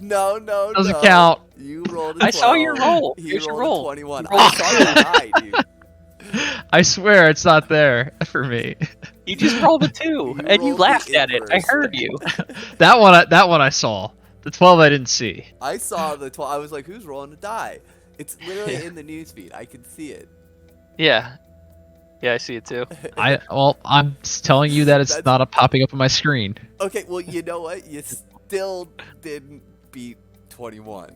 No, no, Doesn't no. count. You rolled a 12. I saw your roll. He Here's your rolled roll. a 21. You rolled I saw your die, dude. I swear it's not there for me. You just rolled a 2, and you rolled the laughed at it. I inverse. heard you. That one I saw. The 12 I didn't see. I saw the 12. I was like, who's rolling a die? It's literally in the newsfeed. I can see it. Yeah. Yeah, I see it too. I'm telling you that it's That's- not popping up on my screen. Okay, well, you know what? You still didn't beat 21.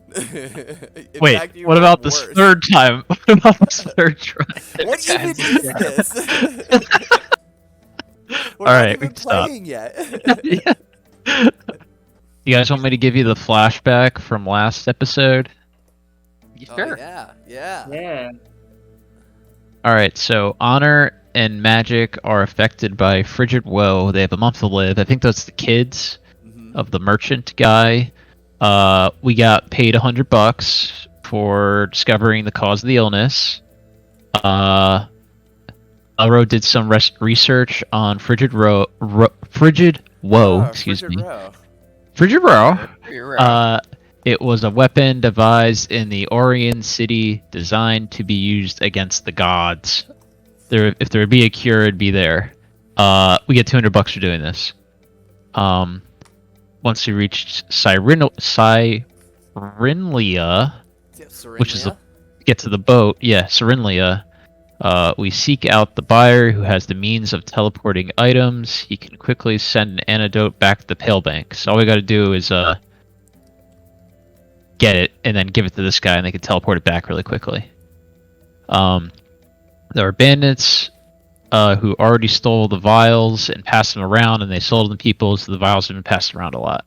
Wait, fact, you what rolled about this worse. third time? What about this third try? What even is this? We're All not right, we even can stop. playing yet. Yeah. You guys want me to give you the flashback from last episode? Sure. Oh, yeah. Yeah. All right, so honor and magic are affected by frigid woe. They have a month to live. I think that's the kids Mhm. of the merchant guy. We got paid $100 for discovering the cause of the illness. Elro did some research on frigid woe. Excuse Frigid me. Row. Frigid woe. You're right. It was a weapon devised in the Orion city, designed to be used against the gods. If there would be a cure, it'd be there. We get $200 for doing this. Once we reached Cyrinlia, which is Serenia? get to the boat. Yeah, Cyrinlia. We seek out the buyer who has the means of teleporting items. He can quickly send an antidote back to the Pale Bank. So all we got to do is get it and then give it to this guy, and they can teleport it back really quickly. There are bandits who already stole the vials and passed them around, and they sold them to people, so the vials have been passed around a lot.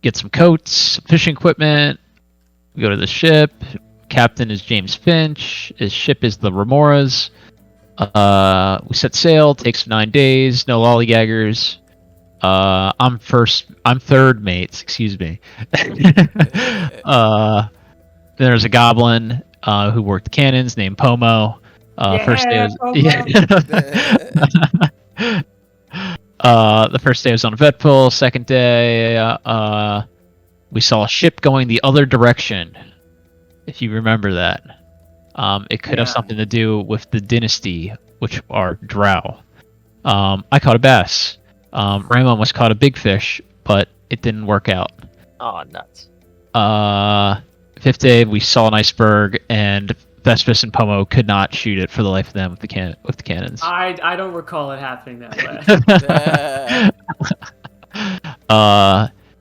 Get some coats, some fishing equipment. We go to the ship. Captain is James Finch. His ship is the Remoras. We set sail. Takes 9 days. No lollygaggers. I'm third mates. Excuse me. There's a goblin who worked the cannons named Pomo. First day was the first day was on Vetful. Second day, we saw a ship going the other direction. If you remember that, it could have something to do with the dynasty, which are Drow. I caught a bass. Raymond almost caught a big fish, but it didn't work out. Oh, nuts. Fifth day, we saw an iceberg, and Vespis and Pomo could not shoot it for the life of them with the cannons. I don't recall it happening that way.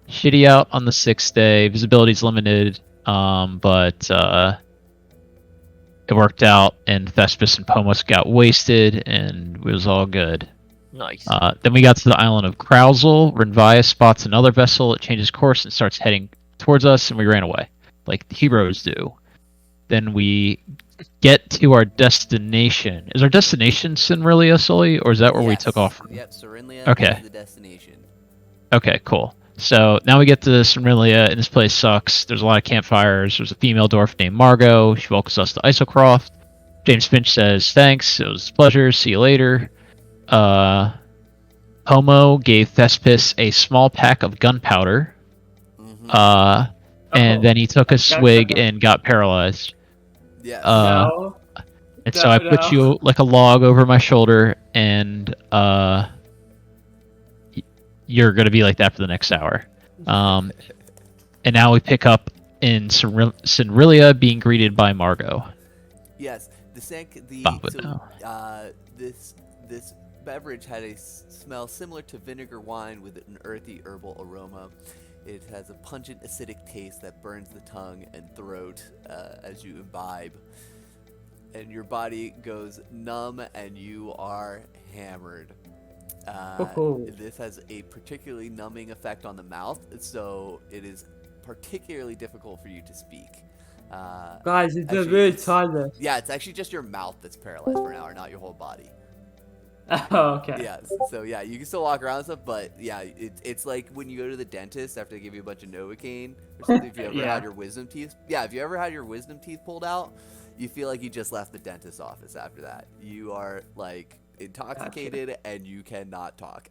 Shitty out on the 6th day. Visibility's limited, but it worked out, and Vespis and Pomos got wasted, and it was all good. Nice. Then we got to the island of Krauzel. Renvia spots another vessel. It changes course and starts heading towards us, and we ran away, like the heroes do. Then we get to our destination. Is our destination Cinrilia, Sully, or is that where we took off from? Yep, Cyrinlia Okay. is the destination. Okay, cool. So now we get to Cinrilia, and this place sucks. There's a lot of campfires. There's a female dwarf named Margot. She welcomes us to Isocroft. James Finch says, thanks, it was a pleasure, see you later. Homo gave Thespis a small pack of gunpowder. Mhm. And then he took a That's swig okay. and got paralyzed. Yes. No. And so I put No. you like a log over my shoulder, and you're gonna be like that for the next hour. And now we pick up in Cinrilia, being greeted by Margot. Yes. Bob would know. This beverage had a smell similar to vinegar wine with an earthy herbal aroma. It has a pungent acidic taste that burns the tongue and throat as you imbibe. And your body goes numb and you are hammered. This has a particularly numbing effect on the mouth, so it is particularly difficult for you to speak. Guys, it's a Actually, really it's- timeless. Yeah, it's actually just your mouth that's paralyzed for an hour, not your whole body. Oh, okay. Yeah, so yeah, you can still walk around and stuff, but yeah, it's like when you go to the dentist after they give you a bunch of Novocaine or something. If you ever Yeah. had your wisdom teeth, if you ever had your wisdom teeth pulled out, you feel like you just left the dentist's office after that. You are like intoxicated and you cannot talk.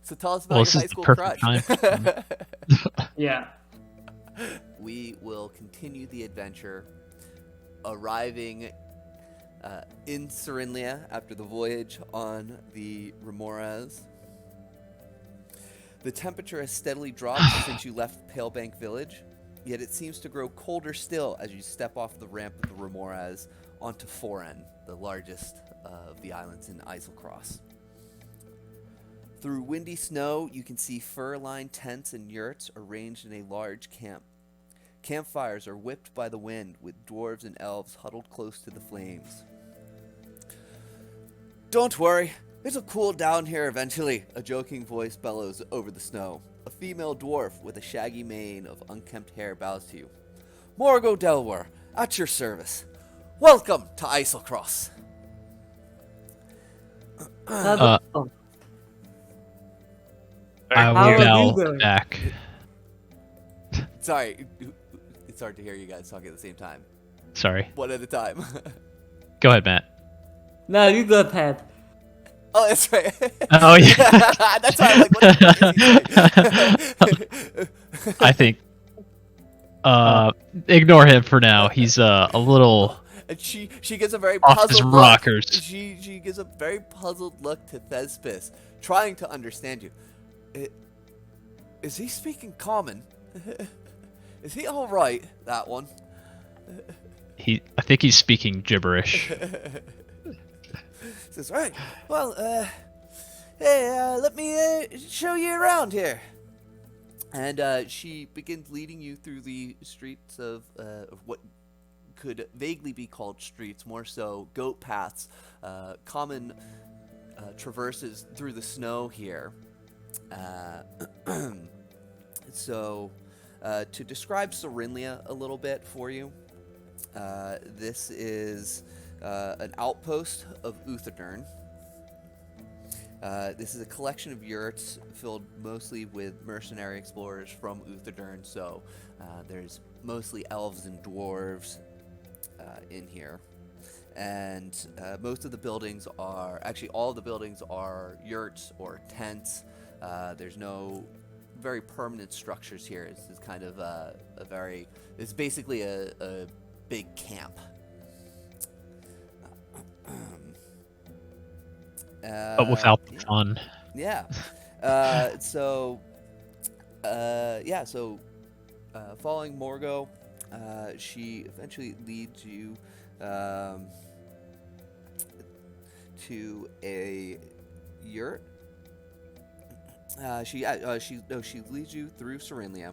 So tell us about Well, this your high is the school perfect crush. time. Yeah. We will continue the adventure, arriving in Serenlia after the voyage on the Remoras. The temperature has steadily dropped since you left Palebank Village, yet it seems to grow colder still as you step off the ramp of the Remoras onto Foren, the largest of the islands in Eiselcross. Through windy snow, you can see fur-lined tents and yurts arranged in a large camp. Campfires are whipped by the wind, with dwarves and elves huddled close to the flames. Don't worry, it'll cool down here eventually, a joking voice bellows over the snow. A female dwarf with a shaggy mane of unkempt hair bows to you. Morgo Delwar, at your service. Welcome to Eiselcross. I How will are you bow doing? back. Sorry, it's hard to hear you guys talking at the same time. Sorry. One at a time. Go ahead, Matt. No, you go ahead. Oh, that's right. Oh, yeah. That's why I'm like, what the fuck is he saying? I think. Ignore him for now. He's a little And she gives a very off his puzzled look. rockers. She gives a very puzzled look to Thespis, trying to understand you. Is he speaking common? Is he all right? That one. I think he's speaking gibberish. Says, right. Well, hey, let me show you around here. And she begins leading you through the streets of what could vaguely be called streets, more so goat paths, common traverses through the snow here. So, to describe Serenlia a little bit for you, this is an outpost of Uthadern. This is a collection of yurts filled mostly with mercenary explorers from Uthadern, so there's mostly elves and dwarves in here. And most of the buildings are, actually all of the buildings are yurts or tents. There's no very permanent structures here. It's kind of it's basically a big camp. But without the fun. Yeah. So following Morgo, she eventually leads you to a yurt. She leads you through Serenlia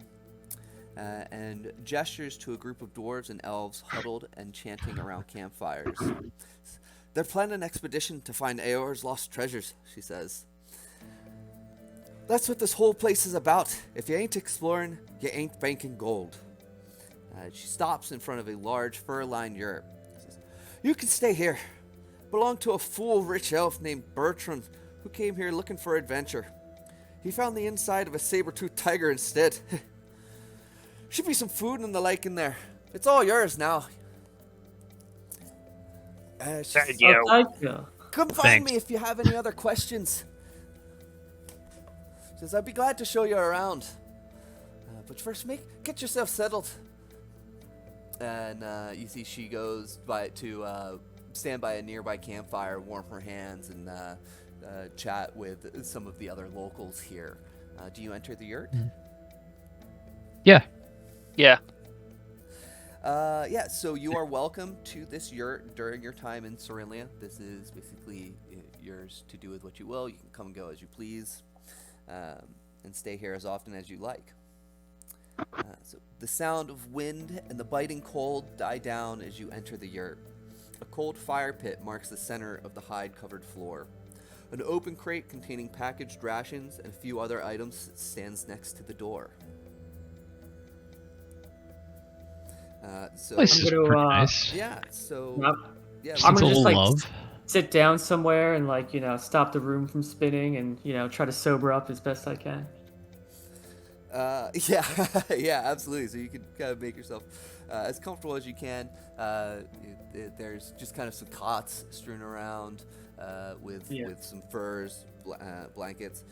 and gestures to a group of dwarves and elves huddled and chanting around campfires. They're planning an expedition to find Eor's lost treasures, she says. That's what this whole place is about. If you ain't exploring, you ain't banking gold. She stops in front of a large fur-lined yurt. Says, you can stay here. Belong to a fool rich elf named Bertrand who came here looking for adventure. He found the inside of a saber-toothed tiger instead. Should be some food and the like in there. It's all yours now. Thank Oh, you. thank you. Come find Thanks. me if you have any other questions. Says, I'd be glad to show you around. But first, get yourself settled. And you see she goes to stand by a nearby campfire, warm her hands, and chat with some of the other locals here. Do you enter the yurt? Yeah. Yeah. Yeah, so you are welcome to this yurt during your time in Serenlia. This is basically yours to do with what you will. You can come and go as you please, and stay here as often as you like. So the sound of wind and the biting cold die down as you enter the yurt. A cold fire pit marks the center of the hide-covered floor. An open crate containing packaged rations and a few other items stands next to the door. Place is gonna, pretty nice. Yeah, so Yep. yeah, I'm It's a gonna just little like love. sit down somewhere and stop the room from spinning and try to sober up as best I can. yeah, yeah, absolutely. So you can kind of make yourself as comfortable as you can. There's just kind of some cots strewn around with some furs, blankets.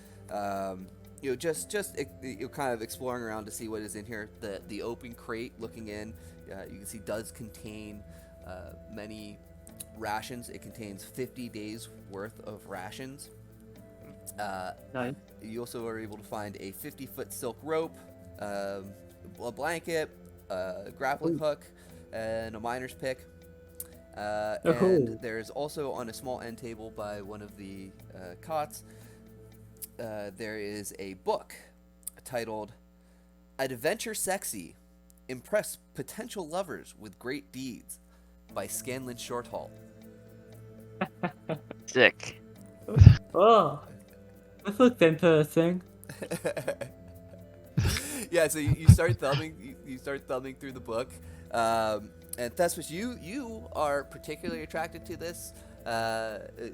you're kind of exploring around to see what is in here. The open crate, looking in, you can see does contain many rations. It contains 50 days worth of rations. Nice. You also are able to find a 50-foot silk rope, a blanket, a grappling Ooh. hook, and a miner's pick. Oh. And there's also on a small end table by one of the cots, there is a book titled Adventure Sexy, Impress Potential Lovers with Great Deeds by Scanlan Shorthalt. Sick. Oh, this looks interesting. Yeah, so you start thumbing. You start thumbing through the book, and Thespis, you are particularly attracted to this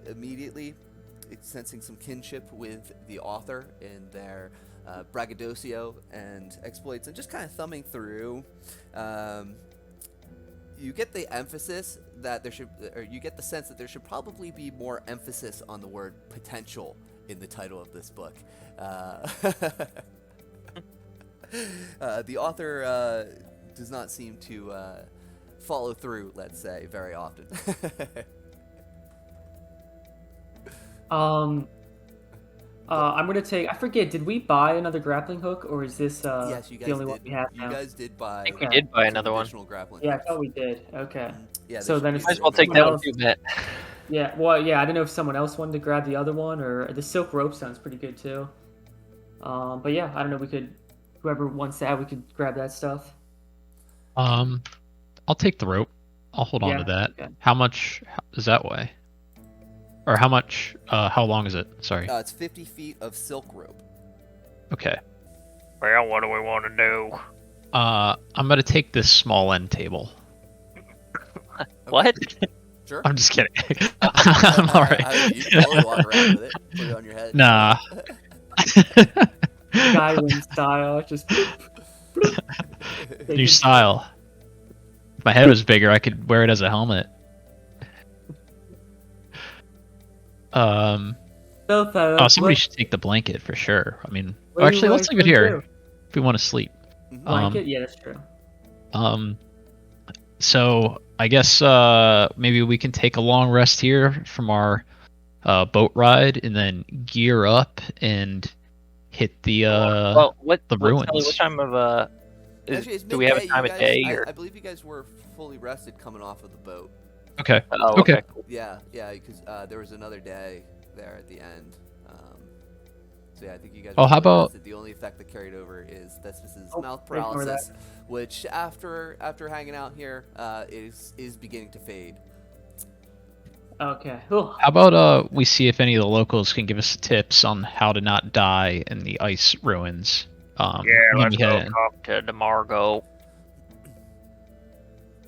immediately, sensing some kinship with the author in their braggadocio and exploits, and just kind of thumbing through. You get the emphasis that there should, or you get the sense that there should probably be more emphasis on the word potential in the title of this book. The author does not seem to follow through, let's say, very often. I'm gonna take. I forget. Did we buy another grappling hook, or is this Yes, you the guys only did. one we have You now? guys did buy. I think we did buy some another one. additional grappling Yeah, I hooks. thought we did. Okay. Yeah, So then it's Might as well take someone that one else- too, Matt. Yeah. Well, yeah. I don't know if someone else wanted to grab the other one, or the silk rope sounds pretty good too. But yeah, I don't know. We could, whoever wants that, we could grab that stuff. I'll take the rope. I'll hold on to that. Okay. How much does that weigh? Or how much? How long is it? Sorry. It's 50 feet of silk rope. Okay. Well, what do we want to do? I'm gonna take this small end table. What? Sure. I'm just kidding. I'm alright. You can totally walk around with it. Put it on your head. Nah. Skyrim style, just New style. If my head was bigger, I could wear it as a helmet. So far, Oh, somebody should take the blanket for sure. I mean, what do actually, you let's guys leave it wanna here do? if we want to sleep. Blanket? Yeah, that's true. So I guess maybe we can take a long rest here from our boat ride, and then gear up and hit the well, the Sully, ruins. what time of Actually, it's do we have a midday. time You of guys- day or? I believe you guys were fully rested coming off of the boat. Okay. Oh, Okay. cool. Yeah, because there was another day there at the end. So yeah, I think you guys. Oh, were how fully about- rested. The only effect that carried over is Thespis' Oh, mouth ignore that. paralysis, which after hanging out here is beginning to fade. Okay. Cool. How about we see if any of the locals can give us tips on how to not die in the ice ruins. Yeah, when let's we head go in. talk to DeMargo.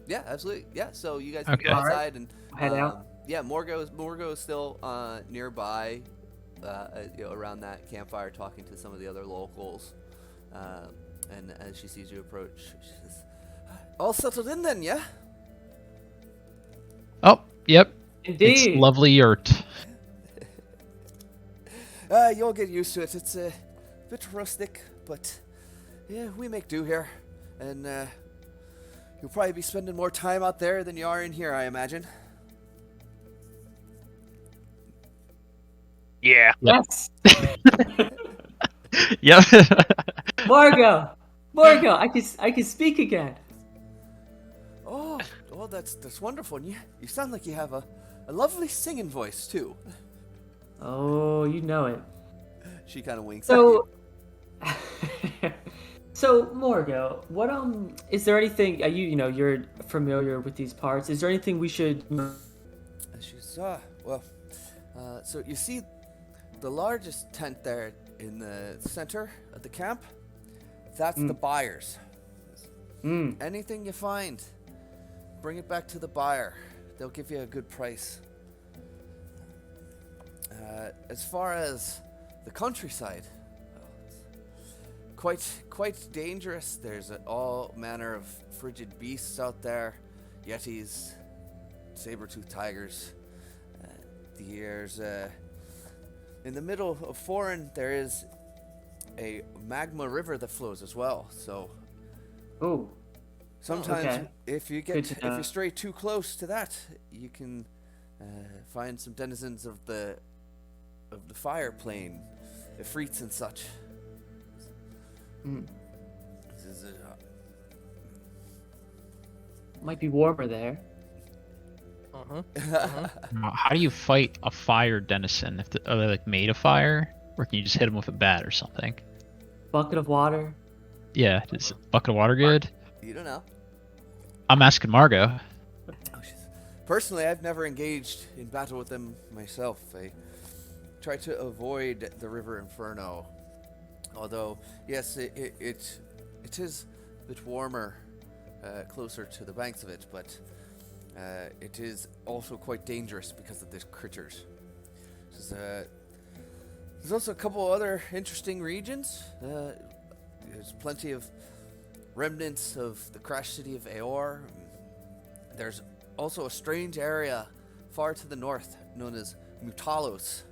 Yeah, absolutely. Yeah, so you guys Okay. can go Alright. outside and Head out. Yeah, Morgo is still nearby, around that campfire, talking to some of the other locals. And as she sees you approach, she says, "All settled in then, yeah?" Oh, yep. Indeed. It's lovely yurt. You'll get used to it. It's a bit rustic, but yeah, we make do here. And you'll probably be spending more time out there than you are in here, I imagine. Yeah. Yes. Yep. Margo, I can speak again. Oh, that's wonderful. And you sound like you have a lovely singing voice too. Oh, you know it. She kind of winks at you. So, so Morgo, what is there anything? You're familiar with these parts. Is there anything we should? And she's so you see the largest tent there in the center of the camp? That's the buyers. Anything you find, bring it back to the buyer. They'll give you a good price. As far as the countryside, it's quite dangerous. There's all manner of frigid beasts out there, yetis, saber-toothed tigers. There's in the middle of Foreign, there is a magma river that flows as well. So Ooh. sometimes, okay. if you Good to know. stray too close to that, you can find some denizens of the fire plane, ifrits and such. Mm. This is Might be warmer there. How do you fight a fire denizen? Are they like made of fire, or can you just hit them with a bat or something? Bucket of water. Yeah, is a bucket of water good? You don't know. I'm asking Margot. Oh, personally, I've never engaged in battle with them myself. I try to avoid the River Inferno. Although, yes, it is a bit warmer closer to the banks of it, but it is also quite dangerous because of the critters. There's also a couple other interesting regions. There's plenty of remnants of the crashed city of Aor. There's also a strange area far to the north known as Mutalos.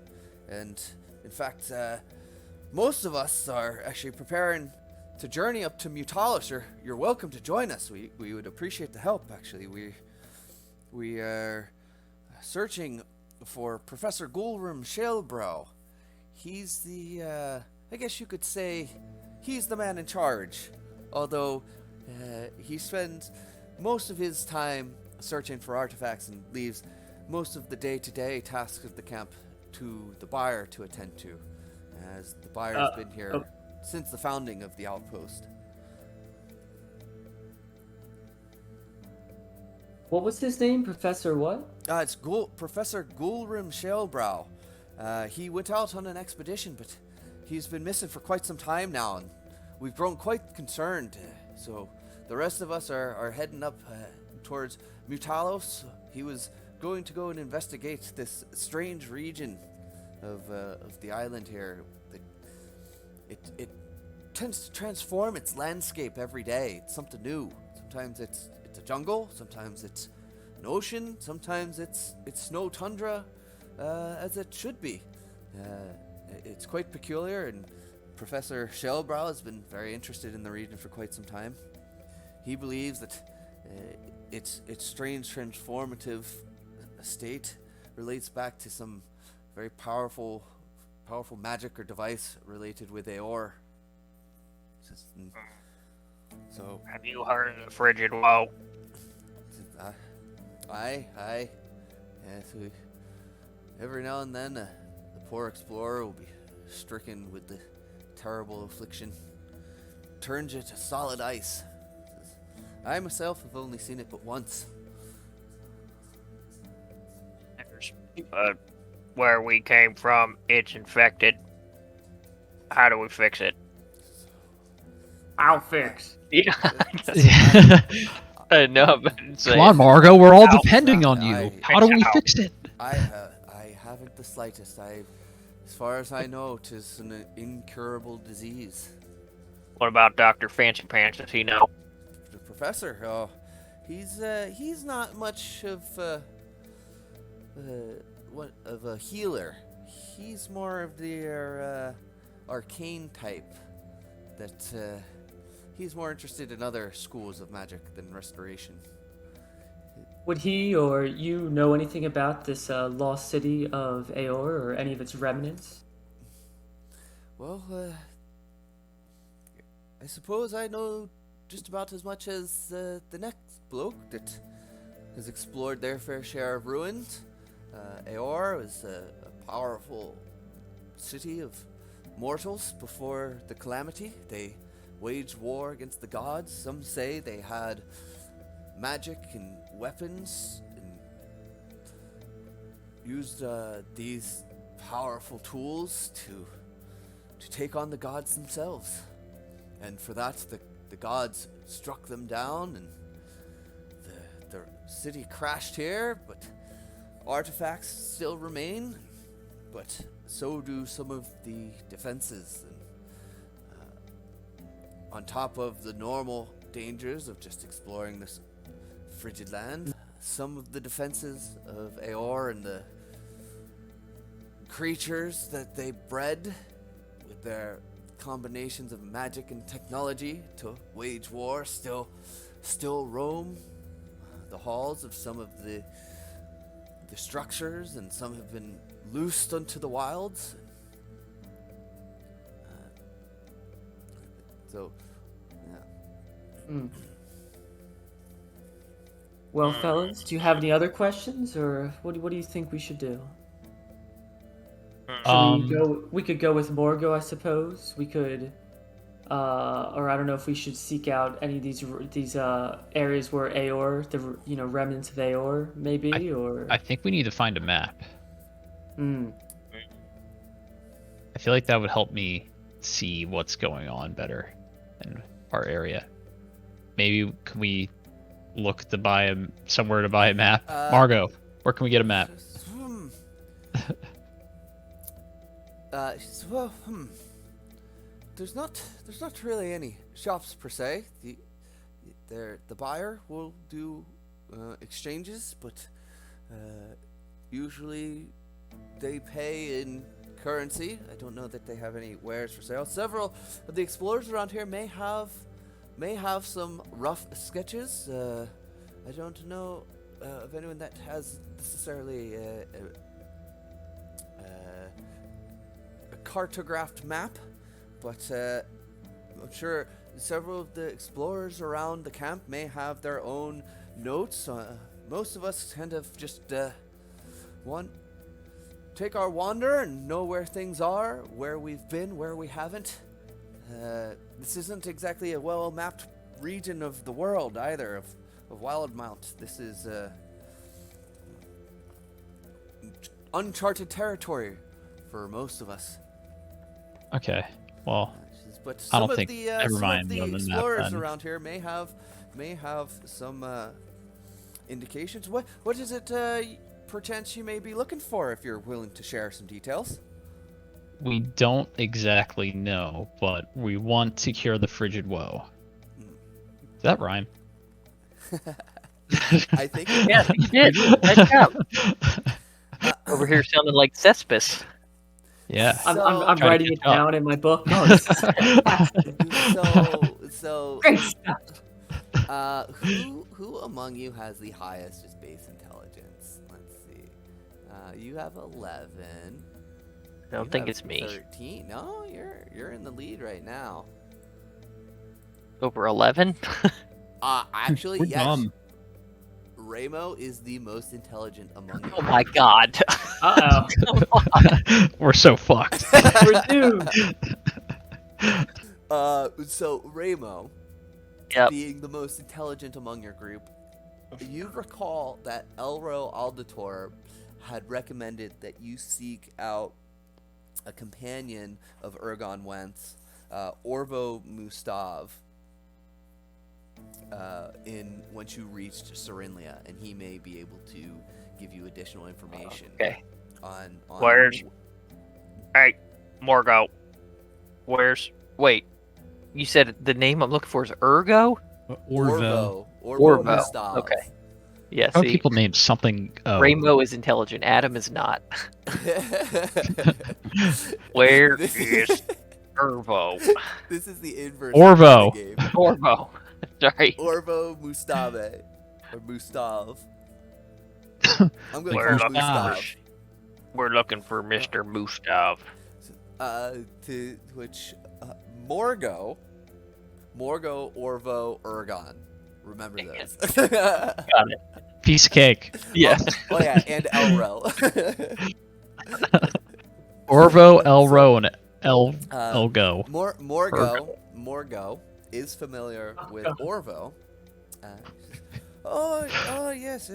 And in fact, most of us are actually preparing to journey up to Mutalos. You're welcome to join us. We would appreciate the help, actually. We are searching for Professor Gulrum Shalebrow. He's the, I guess you could say, he's the man in charge. Although, he spends most of his time searching for artifacts and leaves most of the day-to-day tasks of the camp to the buyer to attend to, as the buyer has been here since the founding of the outpost. What was his name? Professor what? It's Professor Gulrum Shalebrow. He went out on an expedition, but he's been missing for quite some time now, and we've grown quite concerned. So the rest of us are heading up towards Mutalos. He was going to go and investigate this strange region of the island here. It tends to transform its landscape every day. It's something new. Sometimes it's a jungle. Sometimes it's an ocean. Sometimes it's snow tundra, as it should be. It's quite peculiar, and Professor Shalebrow has been very interested in the region for quite some time. He believes that its strange transformative state relates back to some very powerful magic or device related with Aor. So Have you heard of the frigid woe? Aye. Yes, every now and then the poor explorer will be stricken with the terrible affliction. Turns you to solid ice. I myself have only seen it but once. Where we came from, it's infected. How do we fix it? I'll fix. Yeah, Come I know, but on, Margot, we're all depending on I- you. How do we fix it? I haven't the slightest. As far as I know, 'tis an incurable disease. What about Dr. Fancy Pants? Does he know? The professor, he's not much of a healer. He's more of the arcane type. That he's more interested in other schools of magic than restoration. Would he or you know anything about this lost city of Aor or any of its remnants? Well, I suppose I know just about as much as the next bloke that has explored their fair share of ruins. Aor was a powerful city of mortals before the calamity. They waged war against the gods. Some say they had magic and weapons and used these powerful tools to take on the gods themselves. And for that, the gods struck them down, and the city crashed here, but artifacts still remain, but so do some of the defenses. And on top of the normal dangers of just exploring this frigid land, some of the defenses of Aor and the creatures that they bred with their combinations of magic and technology to wage war still roam the halls of some of the structures, and some have been loosed unto the wilds. So, yeah. Mm. Well, fellas, do you have any other questions, or what do you think we should do? Should we go? We could go with Morgo, I suppose. We could, or I don't know if we should seek out any of these areas where Aor, the remnants of Aor, maybe, or. I think we need to find a map. Hmm. I feel like that would help me see what's going on better in our area. Maybe can we look to buy somewhere to buy a map? Margot, where can we get a map? Well, there's not really any shops per se. The buyer will do exchanges, but usually they pay in currency. I don't know that they have any wares for sale. Several of the explorers around here may have some rough sketches. I don't know of anyone that has necessarily a cartographed map, but I'm sure several of the explorers around the camp may have their own notes. Most of us kind of just take our wander and know where things are, where we've been, where we haven't. This isn't exactly a well-mapped region of the world either, of Wildemount. This is uncharted territory for most most of us. Okay, well, But I some don't of think. the Never some mind. of the on the map, explorers then. around here may have some indications. What is it perchance you may be looking for, if you're willing to share some details? We don't exactly know, but we want to cure the frigid woe. Does that rhyme? I think. Yeah, I think you did. Nice job. Over here sounding like Cesspit. Yeah. I'm Trying to writing it catch up. down in my book. Oh, this is fantastic. So Great stuff. who among you has the highest just base intelligence? Let's see. You have 11. I don't You think have it's me. 13. No, you're in the lead right now. Over 11? Actually, We're yes. dumb. Ramo is the most intelligent among you. Oh my god. Uh Come on. We're so fucked. oh, we're doomed. So Ramo, Yep. being the most intelligent among your group, you recall that Elro Aldator had recommended that you seek out a companion of Ergon Wentz, Orvo Mustav, once you reached Cyrinlia, and he may be able to give you additional information. Okay. On Where's... Hey, Morgo. Wait. You said the name I'm looking for is Ergo? Orvo. Orvo Orvo. Mustav. Okay. Yeah, How see, people name something? Rainbow is intelligent. Adam is not. Where is Ervo? This is the inverse Orvo. of the game. Orvo. Sorry. Orvo Mustave. Or Mustav. I'm going to We're call looking him for, Mustav. we're looking for Mr. Mustav. To which Morgo, Orvo, Ergon. Remember those. Got it. Piece of cake. Yeah. Oh yeah, and Elro. Orvo, Elro, and Elgo. Morgo is familiar with Orvo. Yes.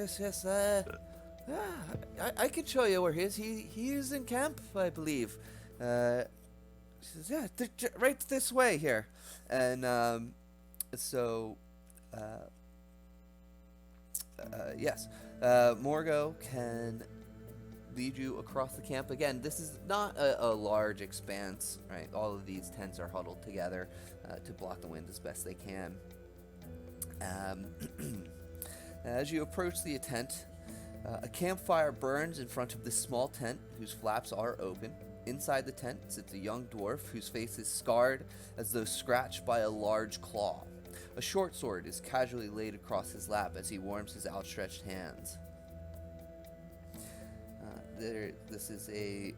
I can show you where he is. He is in camp, I believe. She says, right this way here. And yes, Morgo can lead you across the camp. Again, this is not a large expanse, right? All of these tents are huddled together to block the wind as best they can. As you approach the tent, a campfire burns in front of this small tent whose flaps are open. inside the tent sits a young dwarf whose face is scarred as though scratched by a large claw. A short sword is casually laid across his lap as he warms his outstretched hands. This is a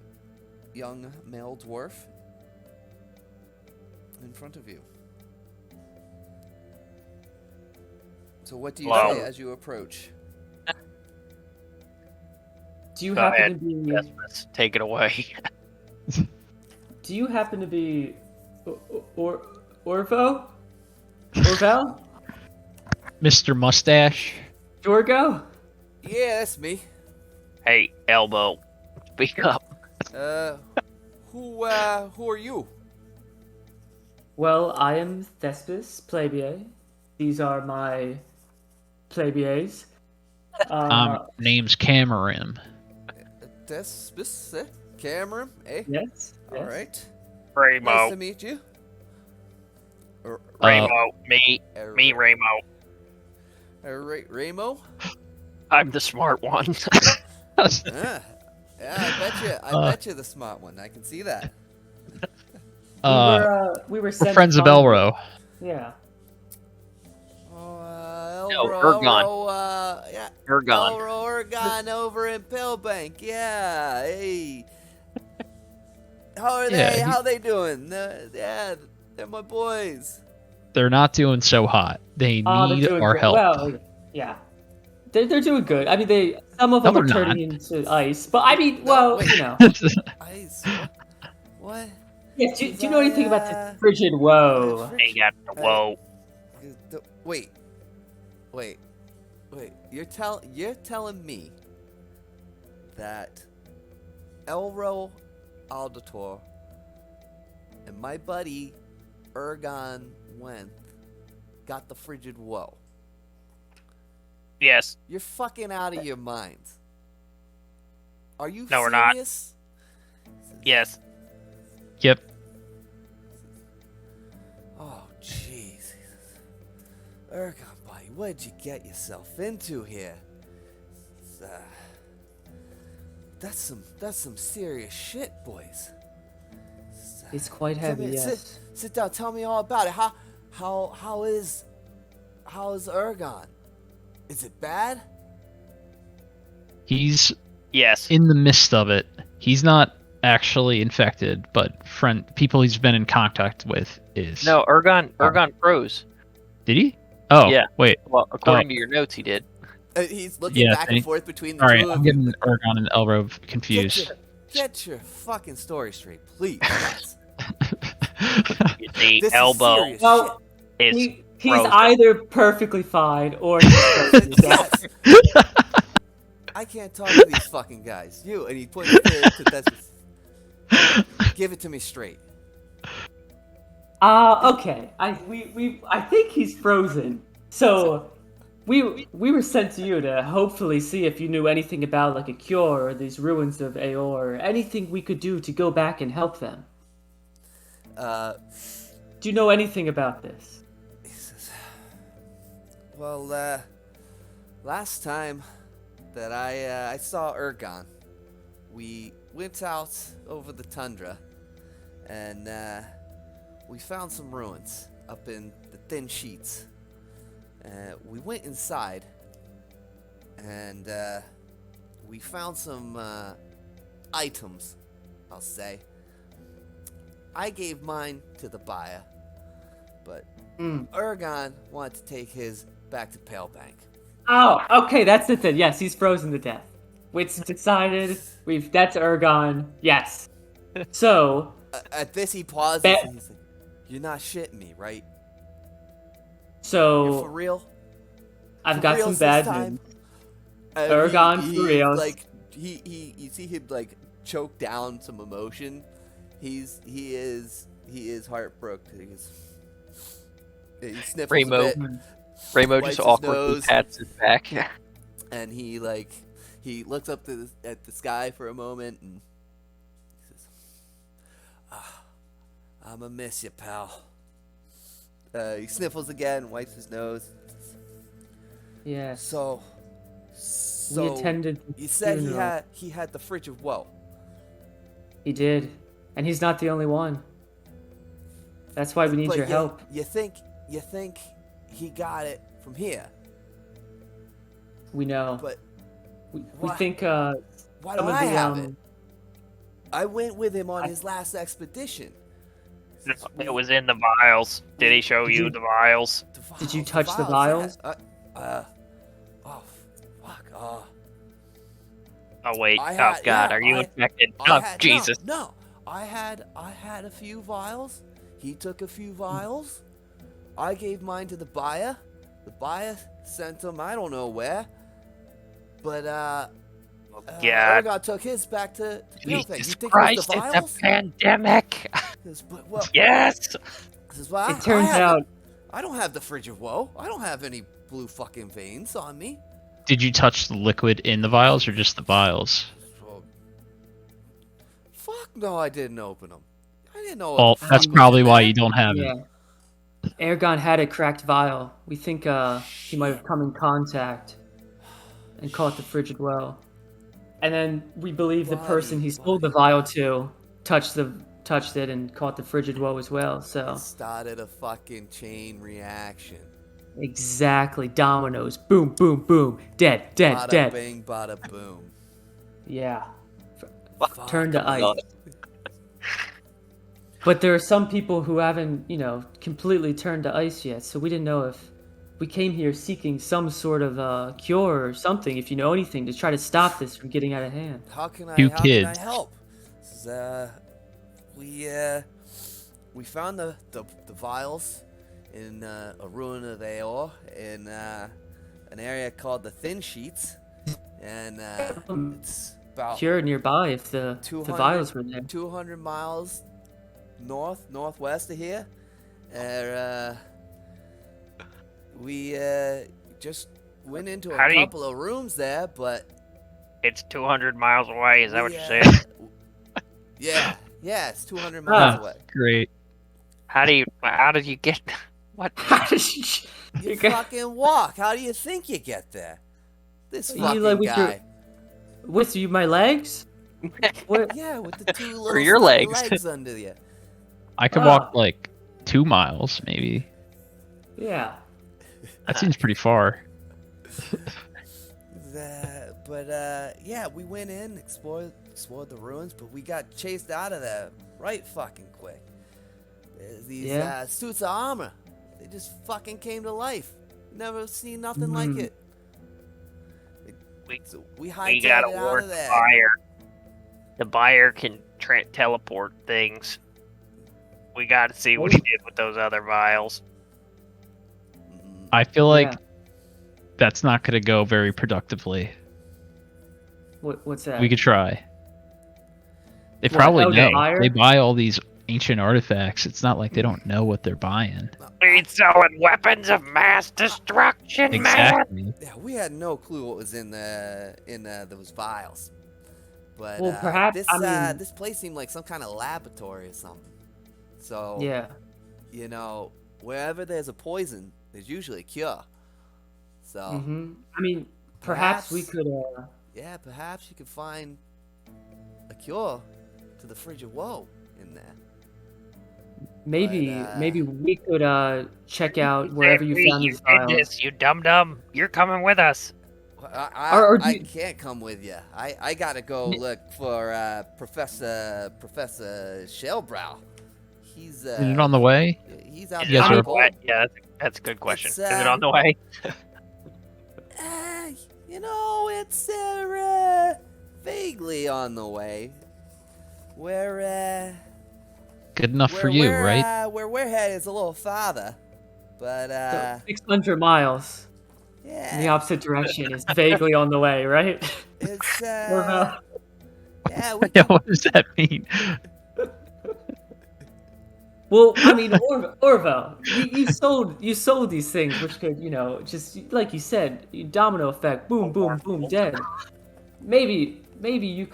young male dwarf in front of you. So what do you Wow. say as you approach? Do you Go happen ahead. to be? Let's take it away. Do you happen to be Orvo? Orvel? Mr. Mustache. Jorgo? Yeah, that's me. Hey, Elbow, speak up. Who are you? Well, I am Thespis Plebier. These are my plebeiers. Name's Cameron. This, Cameron, eh? Yes. All right. Ramo. Nice to meet you. Ramo. Me, Ramo. All right, Ramo. I'm the smart one. Yeah, I bet you the smart one. I can see that. We were sent Friends of by- Elro. Yeah. Oh, No, Elro, yeah. Ergon. Elro, Oregon over in Pillbank. Yeah, hey. How are Yeah, they? How they doing? Yeah, they're my boys. They're not doing so hot. They They're need doing our good. help. Well, yeah. They're doing good. I mean, some of them No, are they're turning into ice, but I mean, well, wait. you know. Ice. What? Yeah, do you know anything about this frigid woe? Ain't got the whoa. Wait. You're telling me that Elro Aldator and my buddy Ergon Wenth got the frigid woe. Yes. You're fucking out of your minds. Are you No, we're not. serious? Yes. Yep. Oh, jeez. Ergon, buddy, what did you get yourself into here? That's some serious shit, boys. It's quite heavy, yes. Sit down. Tell me all about it. How is Ergon? Is it bad? He's Yes. in the midst of it. He's not actually infected, but people he's been in contact with is. No, Ergon froze. Did he? Oh, Yeah. wait. Well, according to your notes, he did. He's looking Yeah, back and forth between the All right, two I'm of you. getting Ergon and Elro confused. Get your fucking story straight, please. guys. The This is elbow serious Well, is he's frozen. either perfectly fine or he's frozen to death. Yes. I can't talk to these fucking guys. You, and he points to Thespis. Give it to me straight. Okay. I think he's frozen. So we were sent to you to hopefully see if you knew anything about like a cure or these ruins of Aor or anything we could do to go back and help them. Do you know anything about this? He says, well, last time that I saw Ergon, we went out over the tundra, and we found some ruins up in the thin sheets. We went inside, and we found some items, I'll say. I gave mine to the buyer, but Ergon wanted to take his back to Palebank. Oh, okay, that's it then. Yes, he's frozen to death. It's decided. That's Ergon. Yes. So At this, he pauses, Ba- and he's like, "You're not shitting me, right? You're for so real? I've For got some reals bad this time?" news. And Ergon, for reals. Like you see him like choke down some emotion. He is heartbroken. He sniffles Ramo. a bit, Ramo wipes just his awkwardly nose. pats his back. and he looks up at the sky for a moment, and he says, "I'ma miss you, pal." He sniffles again, wipes his nose. Yes. So we attended. The you said funeral. he had the fridge of woe. He did, and he's not the only one. That's why we need But your help. you think he got it from here? We know. But We why- think why some don't of I the have it? I went with him on his last expedition. It was in the vials. Did he show Did you you- the vials? Did you touch the vials? Yeah. Oh, fuck. Oh wait. I Oh had- god, yeah, are you I- infected? I Oh had, Jesus. No. I had a few vials. He took a few vials. I gave mine to the buyer. The buyer sent them I don't know where. But Yeah. Ergon took his back to Bill thing. You Jesus think it was Christ, the it's vials? a pandemic. Well, Yes. this is why It turns out I don't have the fridge of woe. I don't have any blue fucking veins on me. Did you touch the liquid in the vials or just the vials? So, fuck no, I didn't open them. I didn't know. Well, what the that's fuck was probably in why there. you don't have yeah. it. Ergon had a cracked vial. We think he might have come in contact and caught the frigid well. And then we believe the person he sold the vial to touched it and caught the frigid woe as well. So Started a fucking chain reaction. exactly, dominoes, boom, boom, boom, dead, dead, Bada dead. bing, bada boom. Yeah, Fuck turned to me. ice. But there are some people who haven't, completely turned to ice yet. So we didn't know if we came here seeking some sort of cure or something. If you know anything to try to stop this from getting out of hand. How can I? Two How can I kids. help? This is, we found the vials in a ruin of Aor in an area called the Thin Sheets, and it's about Cure nearby if the 200 vials were there. 200 miles northwest of here. We just went into How a do you- couple of rooms there, but It's 200 miles away. Is that what we, you're saying? yeah, it's 200 miles away. Great. How did you get? What? You fucking walk. How do you think you get there? This You, fucking like, with your- guy. With you, my legs? What? Yeah, with the two little Or your stubby legs. under you. I could Ah. walk like 2 miles, maybe. Yeah. That seems pretty far. Yeah, we went in, explored the ruins, but we got chased out of there right fucking quick. These Yeah. suits of armor, they just fucking came to life. Never seen nothing like it. So we We hightailed gotta it out warn of the there. buyer. The buyer can teleport things. We gotta see what he did with those other vials. I feel like Yeah. that's not going to go very productively. What's that? We could try. They What, probably okay, know. buyer? They buy all these ancient artifacts. It's not like they don't know what they're buying. We're selling weapons of mass destruction, man. Exactly. Yeah, we had no clue what was in those vials. But Well, perhaps- this I mean- this place seemed like some kind of laboratory or something. So Yeah. wherever there's a poison, there's usually a cure. So I mean, perhaps we Perhaps- could. yeah, perhaps you could find a cure to the Fridge of Woe in there. Maybe But, maybe we could check out Say, wherever you "Hey, found you these did files. this, you dum dum. You're coming with us. Or I do you- can't come with you. I gotta go look for Professor Shellbrow. He's Is it on the way? he's out Is You it guys on are- the way? Yeah, that's a good question. It's, Is it on the way? It's vaguely on the way. We're Good enough for you, right? Where we're headed is a little farther, but So 600 miles in the yeah, opposite direction is vaguely on the way, right? it's Or, yeah, we Yeah, what does that mean? well, I mean, Orvo, you sold these things, which could, just like you said, domino effect, boom, boom, boom, dead. Maybe you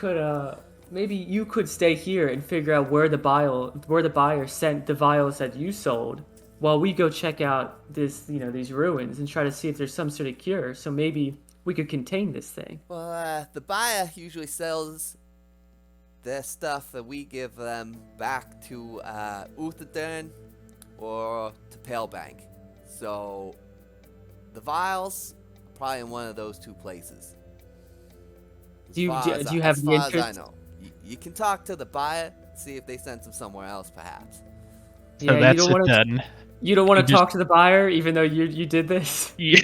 could stay here and figure out where the buyer sent the vials that you sold, while we go check out these ruins and try to see if there's some sort of cure. So maybe we could contain this thing. Well, the buyer usually sells their stuff that we give them back to Uthodurn or to Palebank. So the vials probably in one of those two places. Do you have as the far as I interest? know, you can talk to the buyer, see if they sent them somewhere else, perhaps. So Yeah, that's it then. you don't want You to just- talk to the buyer, even though you did this. You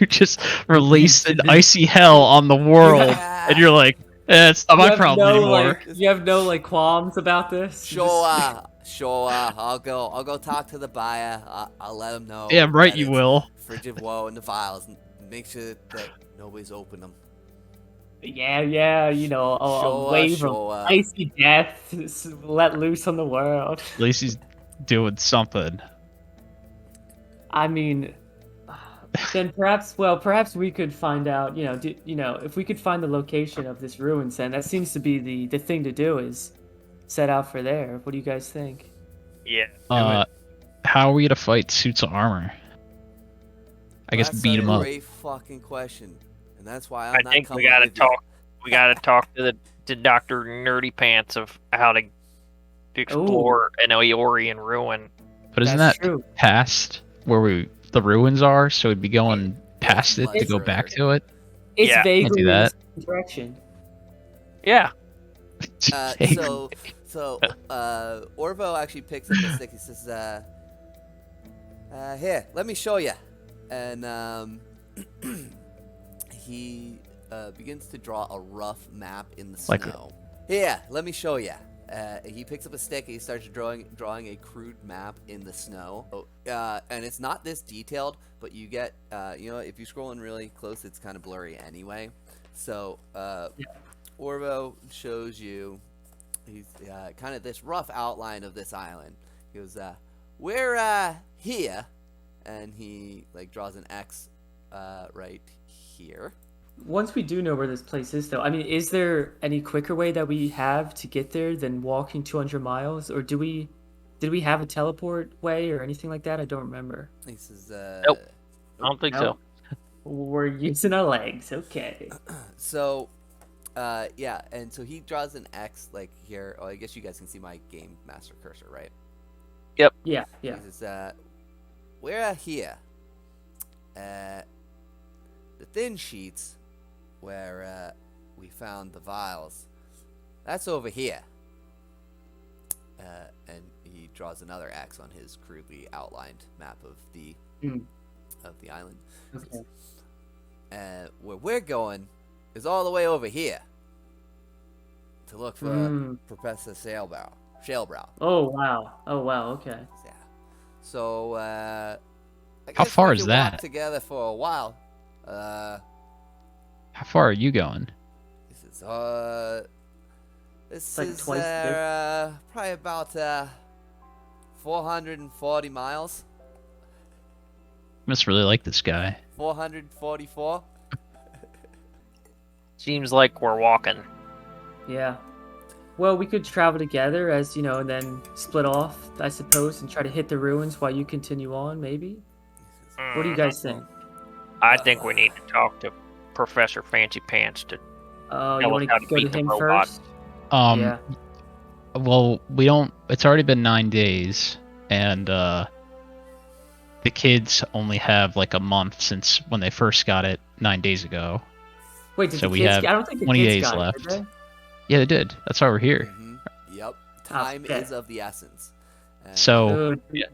just released an icy hell on the world, and you're like, it's not my problem anymore. You have no like qualms about this. Sure, I'll go talk to the buyer. I'll let them know. Yeah, right, that you it's will. Frigid Woe and the vials, and make sure that nobody's opened them. Yeah, you know, a Sure, wave sure. of icy death let loose on the world. At least he's doing something. I mean, then perhaps we could find out. If we could find the location of this ruins, then that seems to be the thing to do is set out for there. What do you guys think? Yeah. How are we gonna fight suits of armor? I guess That's beat a him up. great fucking question, and that's why I I'm not think we coming gotta with you. talk. We gotta talk to Doctor Nerdy Pants of how to explore an Eorian ruin. But isn't That's that true. past where the ruins are? So we'd be going past it to much go back further. to it. It's Yeah. vaguely Can't do in the that. same direction. Yeah. Orvo actually picks up the stick. He says, "Here, let me show you," and he begins to draw a rough map in the Like- snow. Here, let me show you. He picks up a stick and he starts drawing a crude map in the snow. And it's not this detailed, but you get, if you scroll in really close, it's kind of blurry anyway. So Orvo shows you he's kind of this rough outline of this island. He goes, we're here, and he like draws an X right here. Once we do know where this place is, though, I mean, is there any quicker way that we have to get there than walking 200 miles, or did we have a teleport way or anything like that? I don't remember. He says, Nope. I don't think Nope. We're using our legs, okay. So, yeah, and so he draws an X like here. Oh, I guess you guys can see my game master cursor, right? Yeah. He says, we're here. The thin sheets where we found the vials, that's over here. And he draws another X on his crudely outlined map of the island. Okay. Where we're going is all the way over here to look for Professor Shalebrow. Oh wow. Okay. Yeah. So I How guess far we is can that? walk together for a while. How far are you going? This Like is twice the probably about 440 miles. You must really like this guy. 444. Seems like we're walking. Yeah. Well, we could travel together and then split off, I suppose, and try to hit the ruins while you continue on, maybe? What do you guys think? I think we need to talk to Professor Fancy Pants to. Oh, you Tell us want how to to go beat to the him robot. first? Yeah. Well, we don't. It's already been 9 days, and the kids only have like a month since when they first got it 9 days ago. Wait, did So the we kids have I don't think the 20 kids days got left. it, did they? Yeah, they did. That's why we're here. Yep. Time Okay. is of the essence. And So Yeah.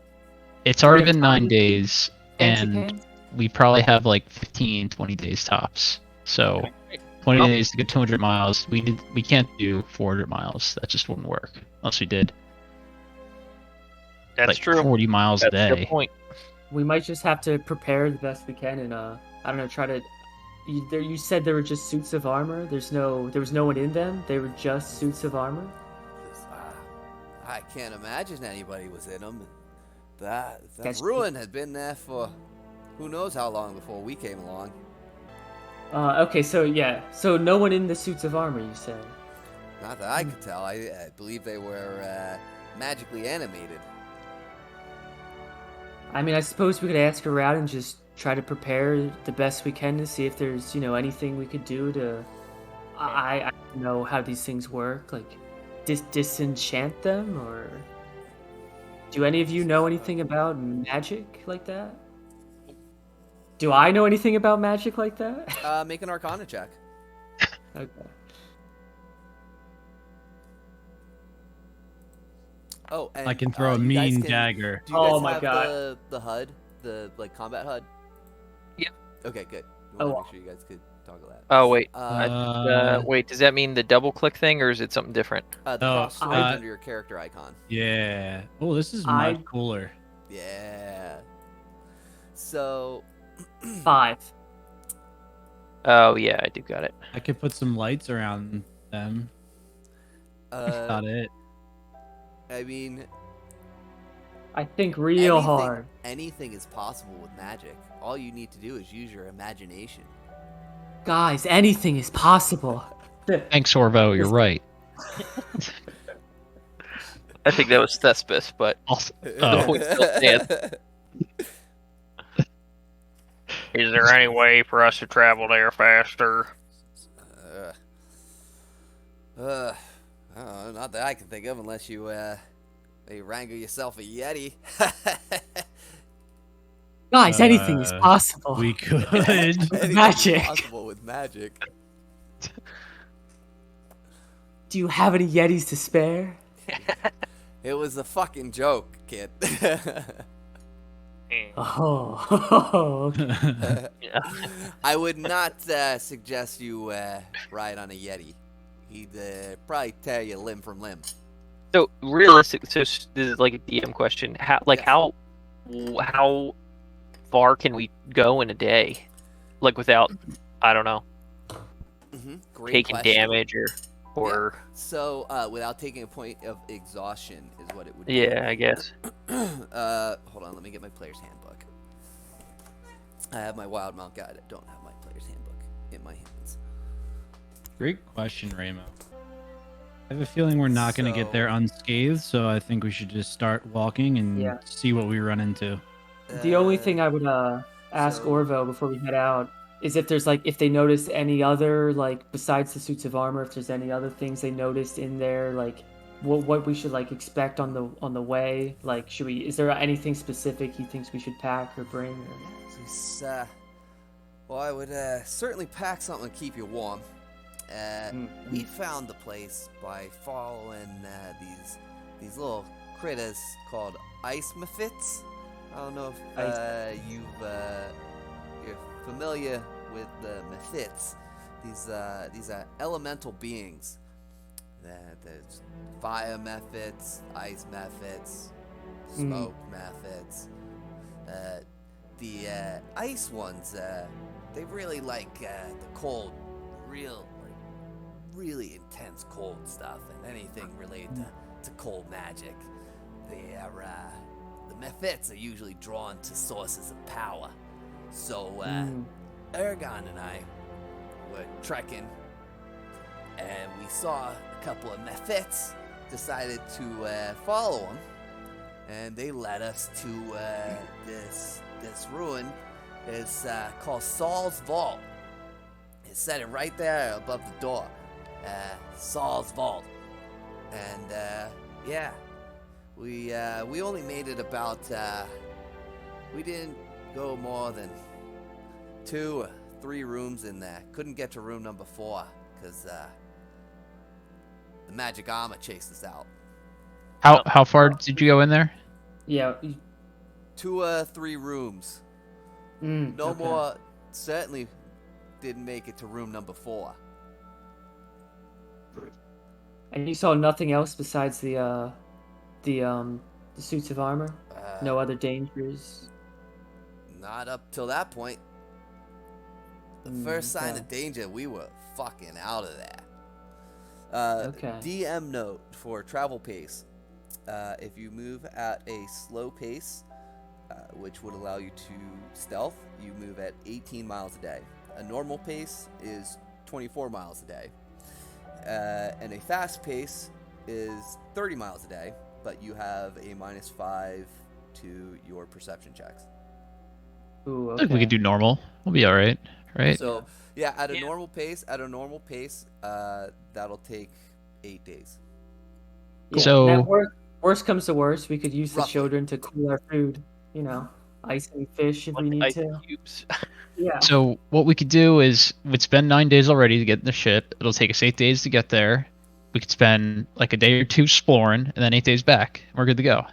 it's already We have been 9 time? days, Fancy and pants? we probably have like 15, 20 days tops. So 20 Well- days to get 200 miles. We can't do 400 miles. That just wouldn't work unless we did That's like true. 40 miles That's a a day. good point. We might just have to prepare the best we can and I don't know, try to you said there were just suits of armor. There was no one in them. They were just suits of armor. I can't imagine anybody was in them. That That's ruin had been there for who knows how long before we came along. Okay, so no one in the suits of armor, you said. Not that I could tell. I believe they were magically animated. I mean, I suppose we could ask around and just try to prepare the best we can to see if there's anything we could do to. I don't know how these things work. Like, disenchant them, or do any of you know anything about magic like that? Do I know anything about magic like that? Make an Arcana check. Okay. Oh, and I can throw a you guys mean can- dagger. Do you guys Oh my have God. the HUD, the like combat HUD? Yep. Okay, good. We Oh, want to make sure you guys could toggle that. Oh wait. Wait, does that mean the double click thing, or is it something different? The Oh, cross swords uh, under your character icon. Yeah. Oh, this is I- much cooler. Yeah. So 5. Oh yeah, I do got it. I could put some lights around them. That's about it. I mean, I think real hard. anything is possible with magic. All you need to do is use your imagination. Guys, anything is possible. Thanks, Orvo. You're right. I think that was Thespis, but Also, we still stand. Is there any way for us to travel there faster? Not that I can think of, unless you maybe wrangle yourself a yeti. Guys, anything is possible. We could. Anything's Magic. possible with magic. Do you have any Yetis to spare? It was a fucking joke, kid. Oh, okay. I would not suggest you ride on a yeti. He'd probably tear you limb from limb. So realistic. So this is like a DM question. How Yes. how far can we go in a day? Like without, I don't know, Great taking question. damage or So without taking a point of exhaustion is what it would be. yeah, I guess. Hold on, let me get my player's handbook. I have my Wildemount guide. I don't have my player's handbook in my hands. Great question, Ramo. I have a feeling we're not going to get there unscathed, so I think we should just start walking and Yeah. see what we run into. The only thing I would ask so- Orvo before we head out is if there's like if they notice any other like besides the suits of armor, if there's any other things they noticed in there, like what we should like expect on the way. Like, should we? Is there anything specific he thinks we should pack or bring? Or... This, well, I would certainly pack something to keep you warm. We found the place by following these little critters called ice mephits. I don't know if you're familiar with the mephits. These are elemental beings. There's fire mephits, ice mephits, smoke mephits. The ice ones, they really like the cold, really intense cold stuff, and anything related to cold magic. The mephits are usually drawn to sources of power. So Aragon and I were trekking, and we saw a couple of mephits, decided to follow them, and they led us to this ruin. It's called Saul's Vault. It said it right there above the door. Saul's Vault. And yeah, we only made it about we didn't go more than 2 or 3 rooms in there. Couldn't get to room number 4 because the magic armor chased us out. How far did you go in there? Yeah. 2 or 3 rooms. No okay. more. Certainly didn't make it to room number 4. And you saw nothing else besides the suits of armor? No other dangers? Not up till that point. The first sign of danger, we were fucking out of there. Okay. DM note for travel pace. If you move at a slow pace, which would allow you to stealth, you move at 18 miles a day. A normal pace is 24 miles a day. And a fast pace is 30 miles a day, but you have a -5 to your perception checks. Ooh, I okay. think we could do normal. We'll be all right, right? So at a normal pace, that'll take 8 days. Yeah. So- that worst comes to worst, we could use the Roughly. children to cool our food. You know, icing fish if we Bunch of need ice to. cubes. Yeah. So what we could do is we'd spend 9 days already to get in the ship. It'll take us 8 days to get there. We could spend like a day or two exploring, and then 8 days back. We're good to go.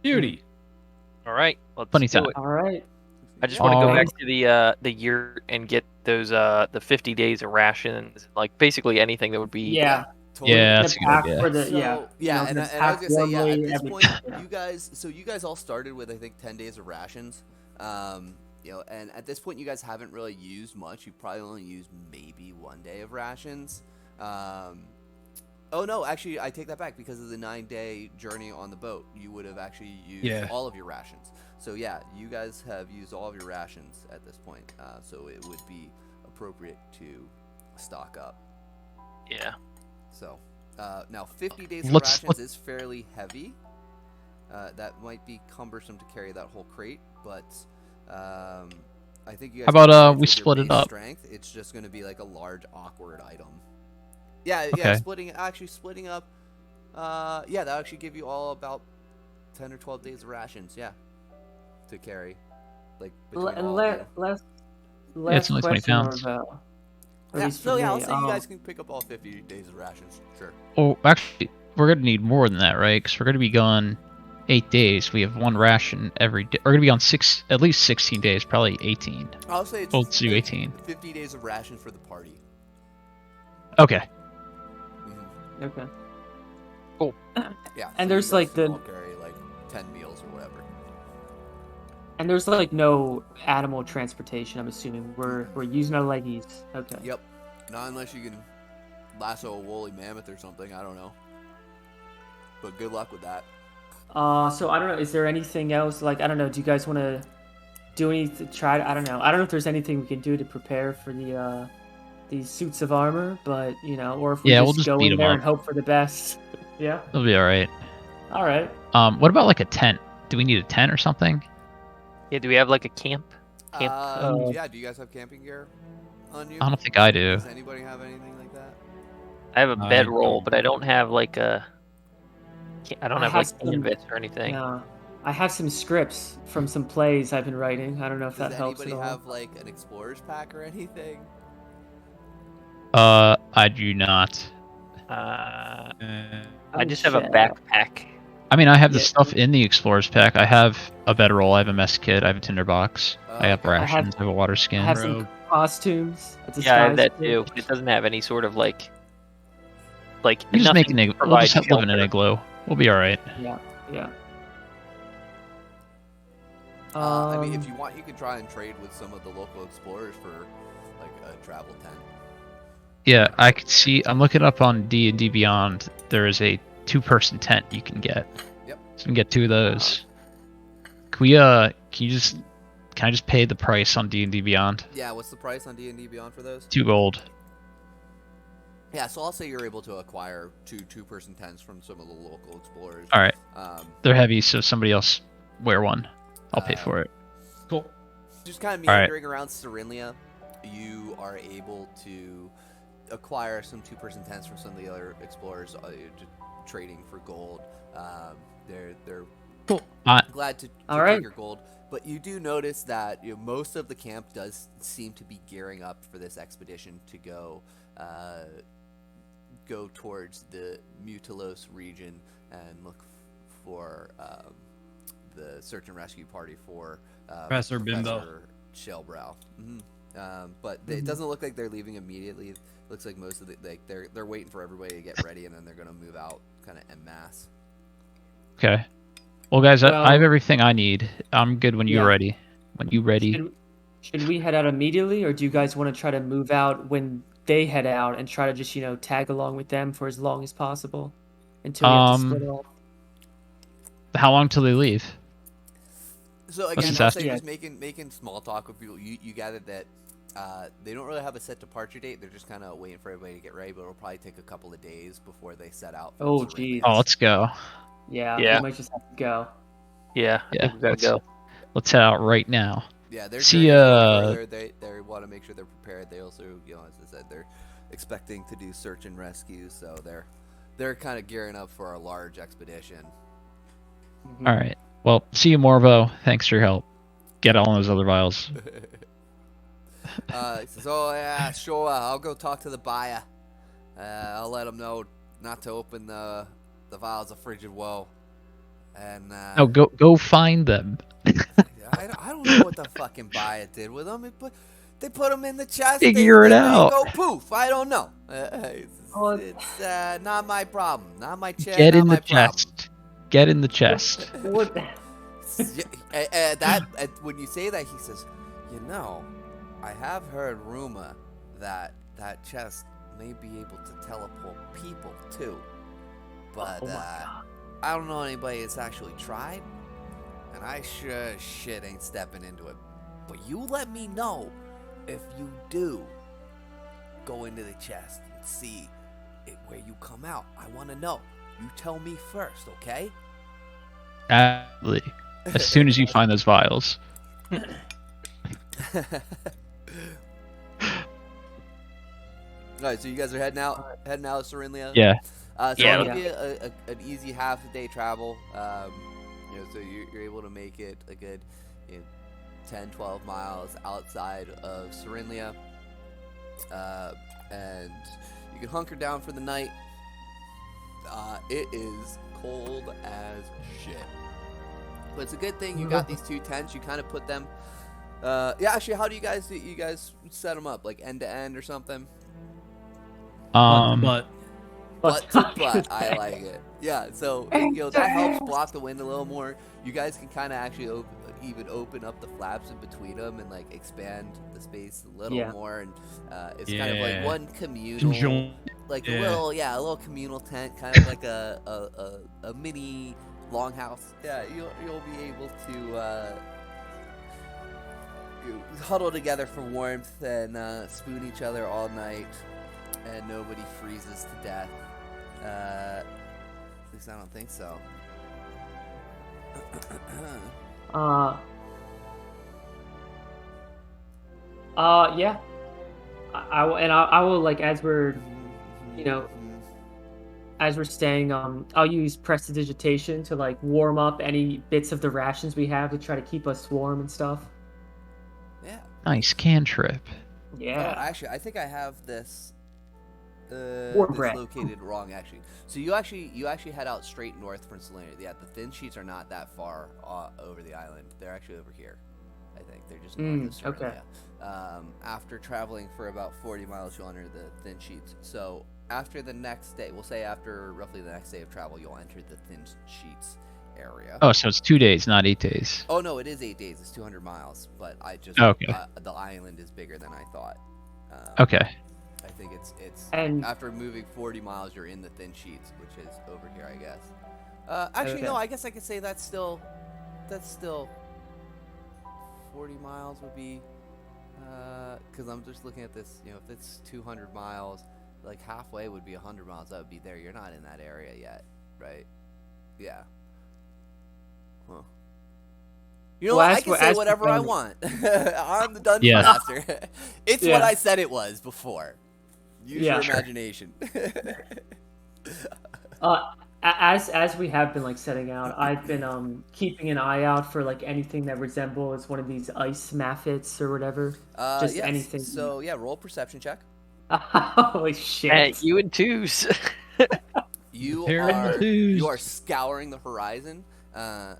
Beauty. All right, let's Plenty do time. it. All right. I just Yeah. want to go All back to the year and get those the 50 days of rations, like basically anything that would be. Yeah. Totally. Yeah, The that's a good pack idea. for the So, yeah. yeah, you and know, I was gonna say, yeah. At warmly, this everything, point, yeah. you guys all started with I think 10 days of rations. And at this point, you guys haven't really used much. You probably only used maybe 1 day of rations. Oh no, actually, I take that back. Because of the 9-day journey on the boat, you would have actually used all of your rations. So yeah, you guys have used all of your rations at this point. So it would be appropriate to stock up. Yeah. So now 50 days of Let's- rations is fairly heavy. That might be cumbersome to carry that whole crate, but I think you guys. How about, can manage we with your split it base up? Strength. It's just going to be like a large awkward item. Yeah, Okay. splitting up. Yeah, that'll actually give you all about 10 or 12 days of rations. Yeah, to carry. Like between all of you. Last it's only 20 question, pounds. Marvel. At Yeah, least so for yeah, me. I'll say you guys can pick up all 50 days of rations. Sure. Oh, actually, we're gonna need more than that, right? Because we're gonna be gone 8 days. We have one ration every day. We're gonna be on at least 16 days, probably 18. I'll say it's, Well, let's do it's 18. 50 days of rations for the party. Okay. Mhm. Okay. Yeah. And so there's, you guys like, can the- all carry like 10 meals or whatever. And there's like no animal transportation. I'm assuming we're using our leggies. Okay. Yep. Not unless you can lasso a woolly mammoth or something. I don't know. But good luck with that. So I don't know. Is there anything else? Like I don't know. Do you guys want to do anything? I don't know. I don't know if there's anything we can do to prepare for the these suits of armor, but you know, or if we Yeah, just we'll just go beat in 'em there up. and hope for the best. Yeah. It'll be all right. All right. What about like a tent? Do we need a tent or something? Yeah. Do we have like a camp? Camp. Yeah. Do you guys have camping gear on you? I don't think I do. Does anybody have anything like that? I have a I bedroll, don't. but I don't have like a. I don't I have have like some- canvas or anything. No. I have some scripts from some plays I've been writing. I don't know if Does that helps anybody at all. have like an explorer's pack or anything? I do not. I Uh, just have a shit. backpack. I mean, I have the Yeah. stuff in the explorer's pack. I have a bedroll. I have a mess kit. I have a tinderbox. I have Okay. rations. I have a water skin. I have some Rogue. costumes. A Yeah, I have disguise that kit. too, but it doesn't have any sort of like. We just make nothing an igloo. We'll provides just live in an shelter. igloo. We'll be all right. Yeah. Yeah. I mean, if you want, you can try and trade with some of the local explorers for like a travel tent. Yeah, I could see. I'm looking up on D&D Beyond. There is a 2-person tent you can get. Yep. So we can get 2 of those. Can we? Can you just? Can I just pay the price on D&D Beyond? Yeah, what's the price on D&D Beyond for those? 2 gold. Yeah, so I'll say you're able to acquire 2-person tents from some of the local explorers. All right. Um, They're heavy, so somebody else wear one. I'll pay for it. Cool. just kind of All right. meandering around Cyrenlia, you are able to acquire some 2-person tents from some of the other explorers, just trading for gold. They're Cool. glad to All take right. your gold, but you do notice that most of the camp does seem to be gearing up for this expedition to go towards the Mutalos region and look for the search and rescue party for Professor Bimbo. Shellbrow. But it doesn't look like they're leaving immediately. It looks like most of they're waiting for everybody to get ready, and then they're gonna move out kind of en masse. Okay. Well, guys, I have Well- everything I need. I'm good when you're Yeah. ready. When you ready? Should we head out immediately, or do you guys want to try to move out when they head out and try to just tag along with them for as long as possible until we have to split off? How long till they leave? So Let's again, just I'll ask- say Yeah. just making small talk with people. You gathered that they don't really have a set departure date. They're just kind of waiting for everybody to get ready, but it'll probably take a couple of days before they set out. from Oh, Cyrenlia. geez. Oh, let's go. Yeah, Yeah. we might just have to go. Yeah, I Yeah, think we gotta go. Let's head out right now. Yeah, they're See, further. They want to make sure they're prepared. They also, as I said, they're expecting to do search and rescue, so they're they're kind of gearing up for a large expedition. All right. Well, see you, Morvo. Thanks for your help. Get all those other vials. He says, "Oh yeah, sure. I'll go talk to the buyer. I'll let him know not to open the vials of frigid woe." And No, go find them. I don't know what the fucking buyer did with them. They put them in the chest. Figure it they out. go poof. I don't know. Oh, It's not my problem. Not my chair. Get not in the my problem. chest. Get in the chest. what? When you say that, he says, "You know, I have heard rumor that that chest may be able to teleport people too, but Oh my God. I don't know anybody that's actually tried, and I sure as shit ain't stepping into it. But you let me know if you do go into the chest and see where you come out. I want to know. You tell me first, okay?" Absolutely. As soon as you find those vials. Alright, so you guys are heading out of Cerinlia? Yeah. So Yeah. I'll give you an easy half a day travel. So you're able to make it a good 10, 12 miles outside of Cerinlia. And you can hunker down for the night. It is cold as shit. But it's a good thing you got these 2 tents. You kind of put them... actually, how do you guys set them up? Like end to end or something? But Butt to butt. I like it. Yeah, so that helps block the wind a little more. You guys can kind of actually even open up the flaps in between them and like expand the space a little more. And it's kind of like Yeah. one communal, like Yeah. a little communal tent, kind of like a mini longhouse. Yeah, you'll be able to huddle together for warmth and spoon each other all night. And nobody freezes to death. At least I don't think so. Yeah. I will like as we're, as we're staying, I'll use prestidigitation to like warm up any bits of the rations we have to try to keep us warm and stuff. Yeah. Nice cantrip. Yeah. Oh, actually, I think I have this. Warm This bread. located wrong, actually. So you actually head out straight north from Selena. Yeah, the thin sheets are not that far over the island. They're actually over here. I think they're just north of okay. Serenia. After traveling for about 40 miles, you'll enter the thin sheets. So after the next day, we'll say after roughly the next day of travel, you'll enter the thin sheets area. Oh, so it's 2 days, not 8 days. Oh no, it is 8 days. It's 200 miles, but Okay. The island is bigger than I thought. Okay. I think it's And after moving 40 miles, you're in the thin sheets, which is over here, I guess. Actually, no, I guess I could say that's still 40 miles would be, because I'm just looking at this, if it's 200 miles, like halfway would be 100 miles. That would be there. You're not in that area yet, right? Yeah. Huh. You know what? I can say whatever I want. I'm the dungeon master. It's what I said it was before. Use your imagination. As we have been like setting out, I've been keeping an eye out for like anything that resembles one of these ice maffets or whatever. Just yes. anything. So yeah, roll a perception check. Holy shit! You and twos. You Twos. are scouring the horizon. Yeti!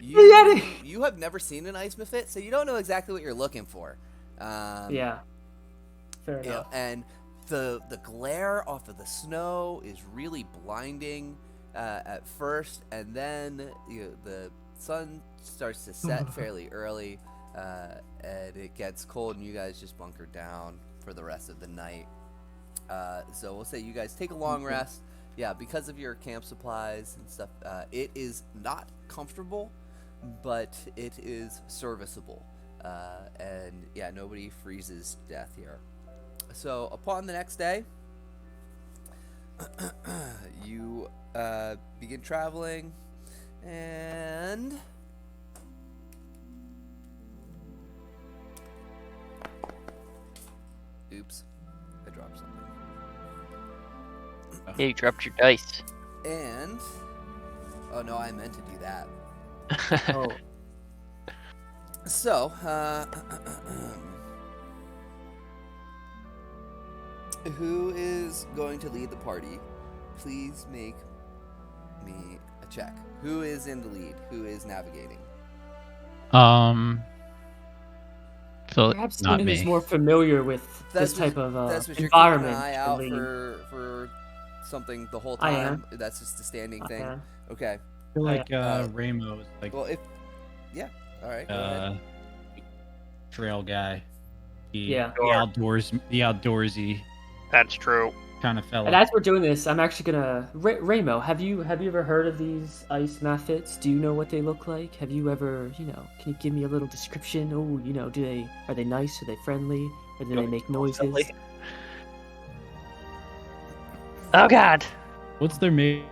Yeti! You have never seen an ice maffet, so you don't know exactly what you're looking for. Yeah. Fair enough. And the glare off of the snow is really blinding at first, and then the sun starts to set fairly early, and it gets cold, and you guys just bunker down for the rest of the night. So we'll say you guys take a long rest. Yeah, because of your camp supplies and stuff, it is not comfortable, but it is serviceable. And yeah, nobody freezes to death here. So upon the next day, you begin traveling, and oops, I dropped something. Yeah, you dropped your dice. And oh no, I meant to do that. Oh, So, who is going to lead the party? Please make me a check. Who is in the lead? Who is navigating? Phil, perhaps not someone who's me. more familiar with this That's type of That's what you're keeping an environment eye can out lead. for something the whole I time. am. That's just a standing I thing. am. Okay. I feel like Ramo is like Well, if yeah, all right. Go ahead. trail guy. Yeah. The outdoorsy That's true. kind of fella. And as we're doing this, I'm actually gonna Ramo. Have you ever heard of these ice maffets? Do you know what they look like? Have you ever, can you give me a little description? Oh, are they nice? Are they friendly? Or do they make noises? Oh God. What's their name?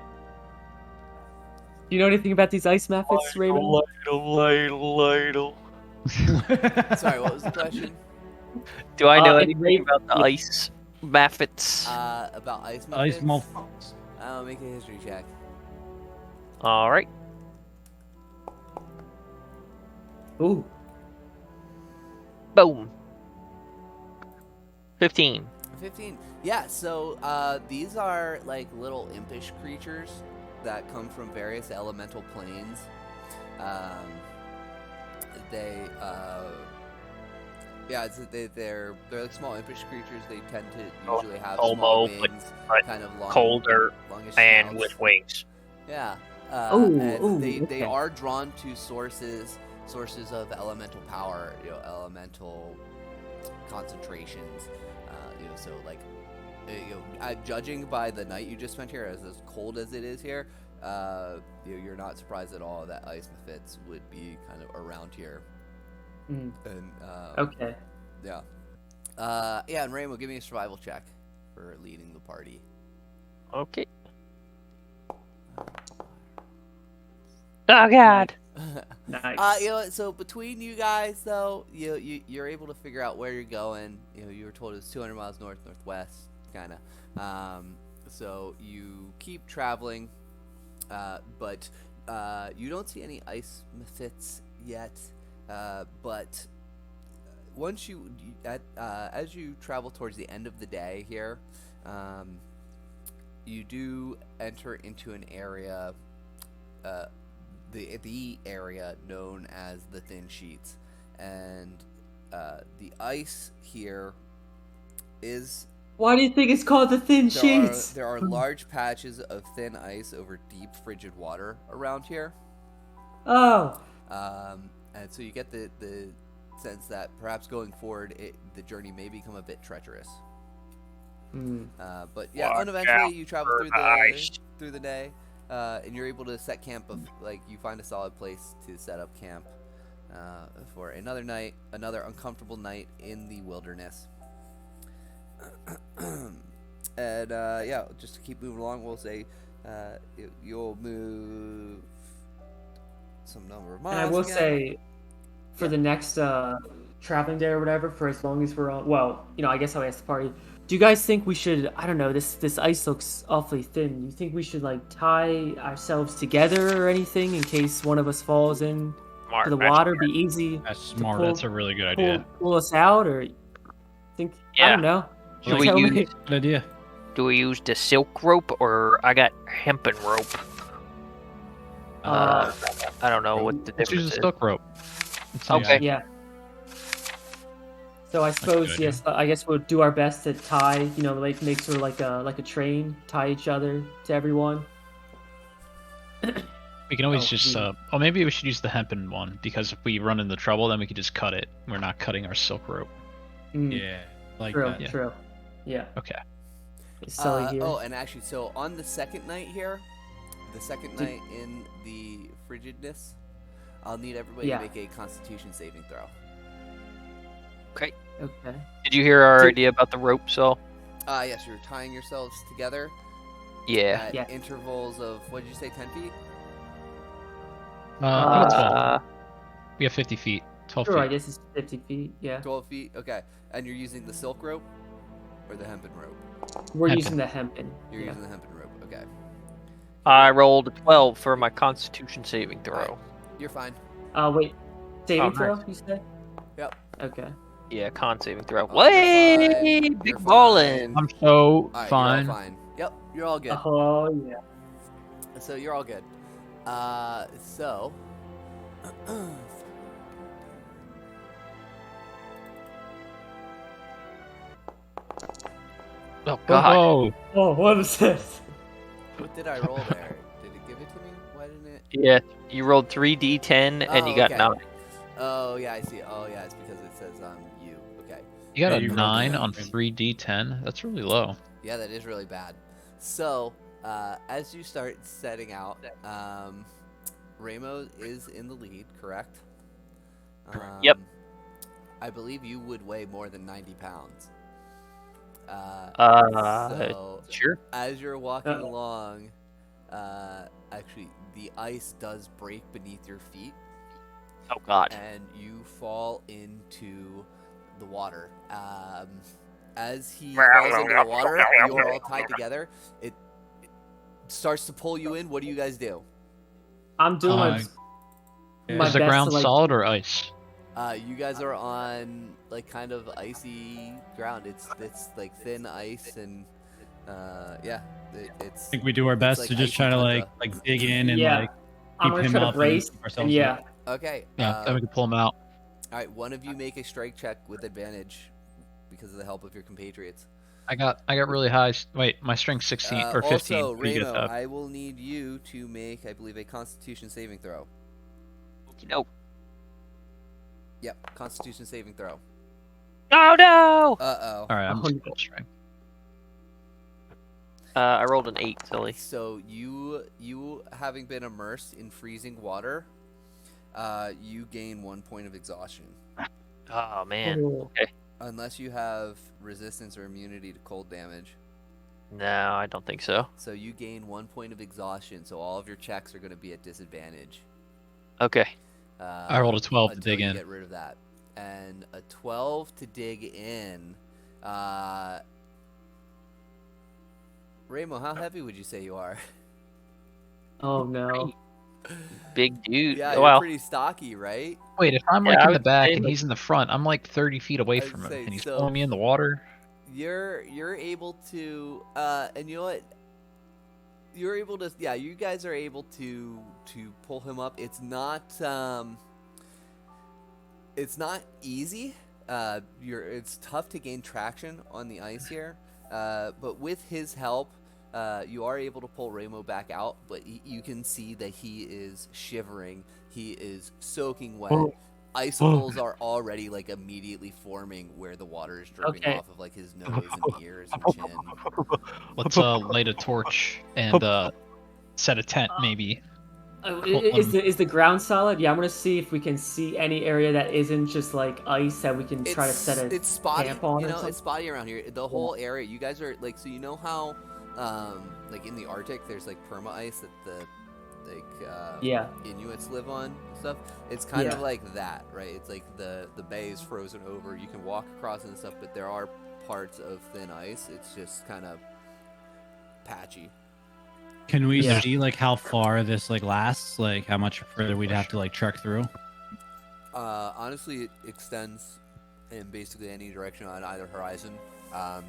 Do you know anything about these ice maffets, Ramo? Ladle. Sorry, what was the question? Do I know If anything about the ice maffets? About ice Ice muffins? motherfuckers. I'll make a history check. All right. Ooh. Boom. 15. 15. Yeah, so these are like little impish creatures that come from various elemental planes. They're like small impish creatures. They tend to usually have small Almost, wings, but kind of long, colder longish and snouts. with wings. Yeah. Okay. They are drawn to sources of elemental power, elemental concentrations. So like, judging by the night you just spent here, as cold as it is here, you're not surprised at all that ice maffits would be kind of around here. Mm. And Okay. yeah, and Rainbow, give me a survival check for leading the party. Okay. Oh God. Nice. So between you guys, though, you're able to figure out where you're going. You were told it was 200 miles northwest, kind of. So you keep traveling, but you don't see any ice maffits yet. But once as you travel towards the end of the day here, you do enter into an area. The area known as the Thin Sheets, and the ice here is. Why do you think it's called the Thin Sheets? There are large patches of thin ice over deep frigid water around here, Oh. and so you get the sense that perhaps going forward, the journey may become a bit treacherous. Mm. But yeah, Watch uneventually out you travel for the ice. through the day, and you're able to set camp. You find a solid place to set up camp for another night, another uncomfortable night in the wilderness. And just to keep moving along, we'll say you'll move some number of miles. And I will again. say, for the next traveling day or whatever, for as long as we're on, well, I guess I'll ask the party. Do you guys think we should? I don't know. This ice looks awfully thin. You think we should like tie ourselves together or anything in case one of us falls in to the water? Be easy. That's smart. That's a really good idea. Pull us out, or think? I Yeah. don't know. Should we Tell use? me. Good idea. Do we use the silk rope or I got hempen rope? I don't know what the Let's use difference a is. silk rope. Okay. Yeah. So I suppose idea. yes. I guess we'll do our best to tie. Like make sort of like a train, tie each other to everyone. We can always Oh, just, yeah. maybe we should use the hempen one, because if we run into trouble, then we can just cut it. We're not cutting our silk rope. Mm, Yeah, like true. that. Yeah. True. Yeah. Okay. Is Sully here? And actually, so on the second night here, the second night in the frigidness, I'll need everybody Yeah. to make a Constitution saving throw. Okay. Okay. Did you hear our So- idea about the rope? So Yes, you're tying yourselves together yeah. at Yeah. intervals of, what did you say, 10 feet? I think 12. Uh, We have 50 feet. 12 Sure. I feet. guess it's 50 feet. Yeah. 12 feet? Okay. And you're using the silk rope? or the hempen rope? We're Hempen. using the hempen. You're Yeah. using the hempen rope. Okay. I rolled a 12 for my Constitution saving throw. Alright. You're fine. Wait. Saving nice. throw, you said? Yep. Okay. Yeah, con saving throw. Oh, you're Way, fine. big You're ballin'. fine. I'm so Alright, fine. you're all fine. Yep, you're all good. Oh yeah. So you're all good. So. Oh god. Oh, Oh, what is this? What did I roll there? Did it give it to me? Why didn't it? Yeah, you rolled 3d10 and Oh, you got okay. 9. Oh, yeah, I see. Oh, yeah, it's because it says you. Okay. you got Yeah, a you rolled 9 a on 9. 3d10. That's really low. Yeah, that is really bad. So, as you start setting out, Ramo is in the lead, correct? Yep. I believe you would weigh more than 90 pounds. So, Sure. as you're walking along, actually, the ice does break beneath your feet, Oh god. and you fall into the water. As he falls into the water, you are all tied together. It starts to pull you in. What do you guys do? I'm doing my Yeah. my Is the best ground to, like, solid or ice? You guys are on like kind of icy ground. It's like thin ice and yeah, it's. I think we do our best like to just icy try to tundra. like dig in and Yeah. like I'm keep gonna him try to up brace. and keep And ourselves yeah. up. Okay. Yeah, then we can pull them out. All right, one of you make a strike check with advantage because of the help of your compatriots. I got really high. Wait, my strength's 16 or 15. Also, Pretty good Ramo, stuff. I will need you to make, I believe, a Constitution saving throw. No. Yep, Constitution saving throw. Oh no! Uh-oh. All right, I'm Oh, just no. full strength. I rolled an 8, silly. So you having been immersed in freezing water, you gain 1 point of exhaustion. Oh man. Oh. Unless you have resistance or immunity to cold damage. No, I don't think so. So you gain 1 point of exhaustion, so all of your checks are going to be at disadvantage. Okay. I rolled a 12 to until dig you in. get rid of that. And a 12 to dig in. Ramo, how heavy would you say you are? Oh no. Big dude. Yeah, Oh, you're wow. pretty stocky, right? Wait, if I'm Yeah, like I in the would back say, and like- he's in the front, I'm like 30 feet away I'd from him, say and he's so. pulling me in the water. You're able to and you know what? You're able to you guys are able to pull him up. It's not easy. It's tough to gain traction on the ice here. But with his help, you are able to pull Ramo back out, but you can see that he is shivering. He is soaking wet. Icicles are already like immediately forming where the water is dripping Okay. off of like his nose and ears and chin. Let's light a torch and set a tent, maybe. Is the ground solid? Yeah, I'm gonna see if we can see any area that isn't just like ice that we can try to set a It's spotty. camp on You or know, something. it's spotty around here. The whole area. You guys are like, so you know how, like in the Arctic, there's like perma ice that the Yeah. Inuits live on and stuff. It's kind Yeah. of like that, right? It's like the bay is frozen over. You can walk across and stuff, but there are parts of thin ice. It's just kind of patchy. Can we Yeah. see like how far this like lasts? Like how much further we'd have to like trek through? Honestly, it extends in basically any direction on either horizon. At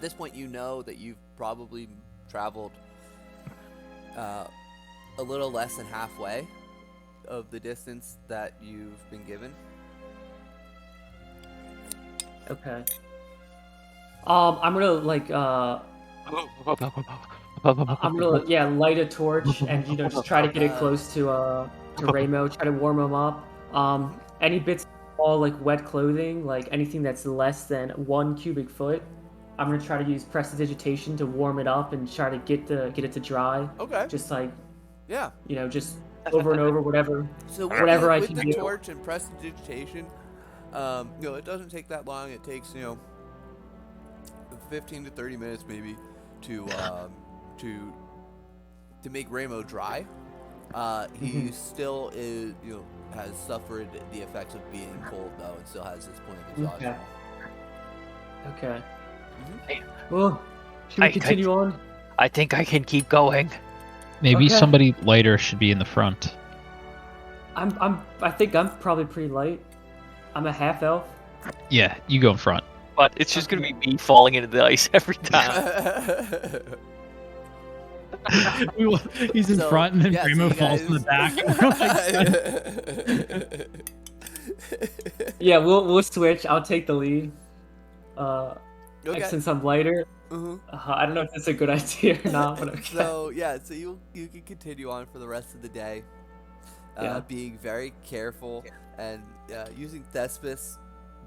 this point, you know that you've probably traveled a little less than halfway of the distance that you've been given. Okay. I'm gonna like I'm gonna light a torch and just try to get it close to Ramo, try to warm him up. Any bits all like wet clothing, like anything that's less than 1 cubic foot, I'm gonna try to use prestidigitation to warm it up and try to get it to dry. Okay. Just like Yeah. just over and over, whatever. So Whatever I with can the do. torch and prestidigitation, it doesn't take that long. It takes 15 to 30 minutes maybe to make Ramo dry. He still is has suffered the effects of being cold though, and still has this point of exhaustion. Okay. Okay. Hey. Well, should we I- continue on? I think I can keep going. Maybe Okay. somebody lighter should be in the front. I think I'm probably pretty light. I'm a half elf. Yeah, you go in front. But it's just gonna be me falling into the ice every time. He's in So, front, and then yeah, so Remo you falls in the guys- back. Yeah, we'll switch. I'll take the lead. Okay. Since I'm lighter, Mhm. I don't know if that's a good idea or not, but okay. So yeah, so you can continue on for the rest of the day, Yeah. being very careful and using Thespis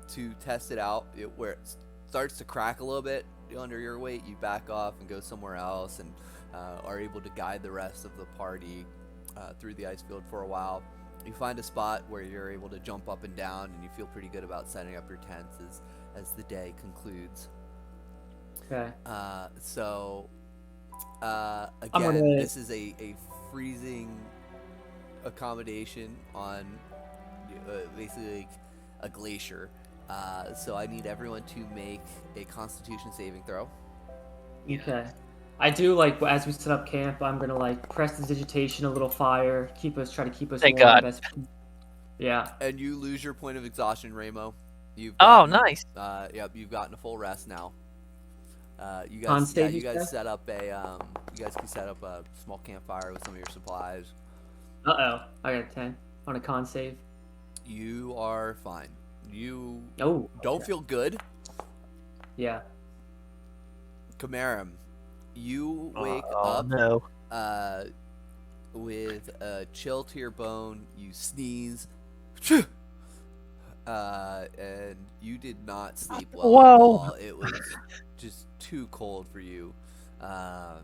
to test it out. Where it starts to crack a little bit under your weight, you back off and go somewhere else, and are able to guide the rest of the party through the ice field for a while. You find a spot where you're able to jump up and down, and you feel pretty good about setting up your tents as the day concludes. Okay. So I'm again, gonna- this is a freezing accommodation on basically like a glacier. So I need everyone to make a Constitution saving throw. Okay. I do like as we set up camp. I'm gonna like press the digitation, a little fire, try to keep us Thank warm. God. Yeah. And you lose your point of exhaustion, Ramo. Oh, nice. Yep, you've gotten a full rest now. You Con guys, save, you you guys said? set up you guys can set up a small campfire with some of your supplies. I got a 10 on a con save. You are fine. You Oh. don't feel good. Yeah. Kamaram, you wake Oh up no. with a chill to your bone. You sneeze, and you did not sleep well at Whoa. all. It was just too cold for you, and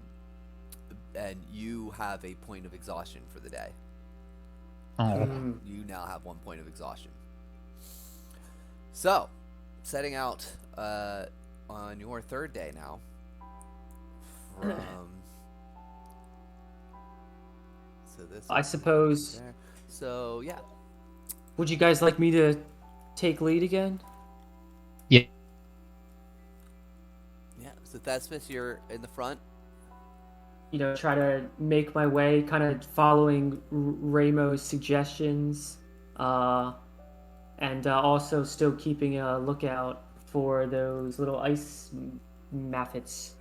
you have a point of exhaustion for the day. Oh, Mm. You now have 1 point of exhaustion. So, setting out on your third day now. So this. I is suppose. there. So yeah. Would you guys like me to take lead again? Yeah. So Thespis, you're in the front. You know, try to make my way, kind of following Ramo's suggestions, and also still keeping a lookout for those little ice maffets.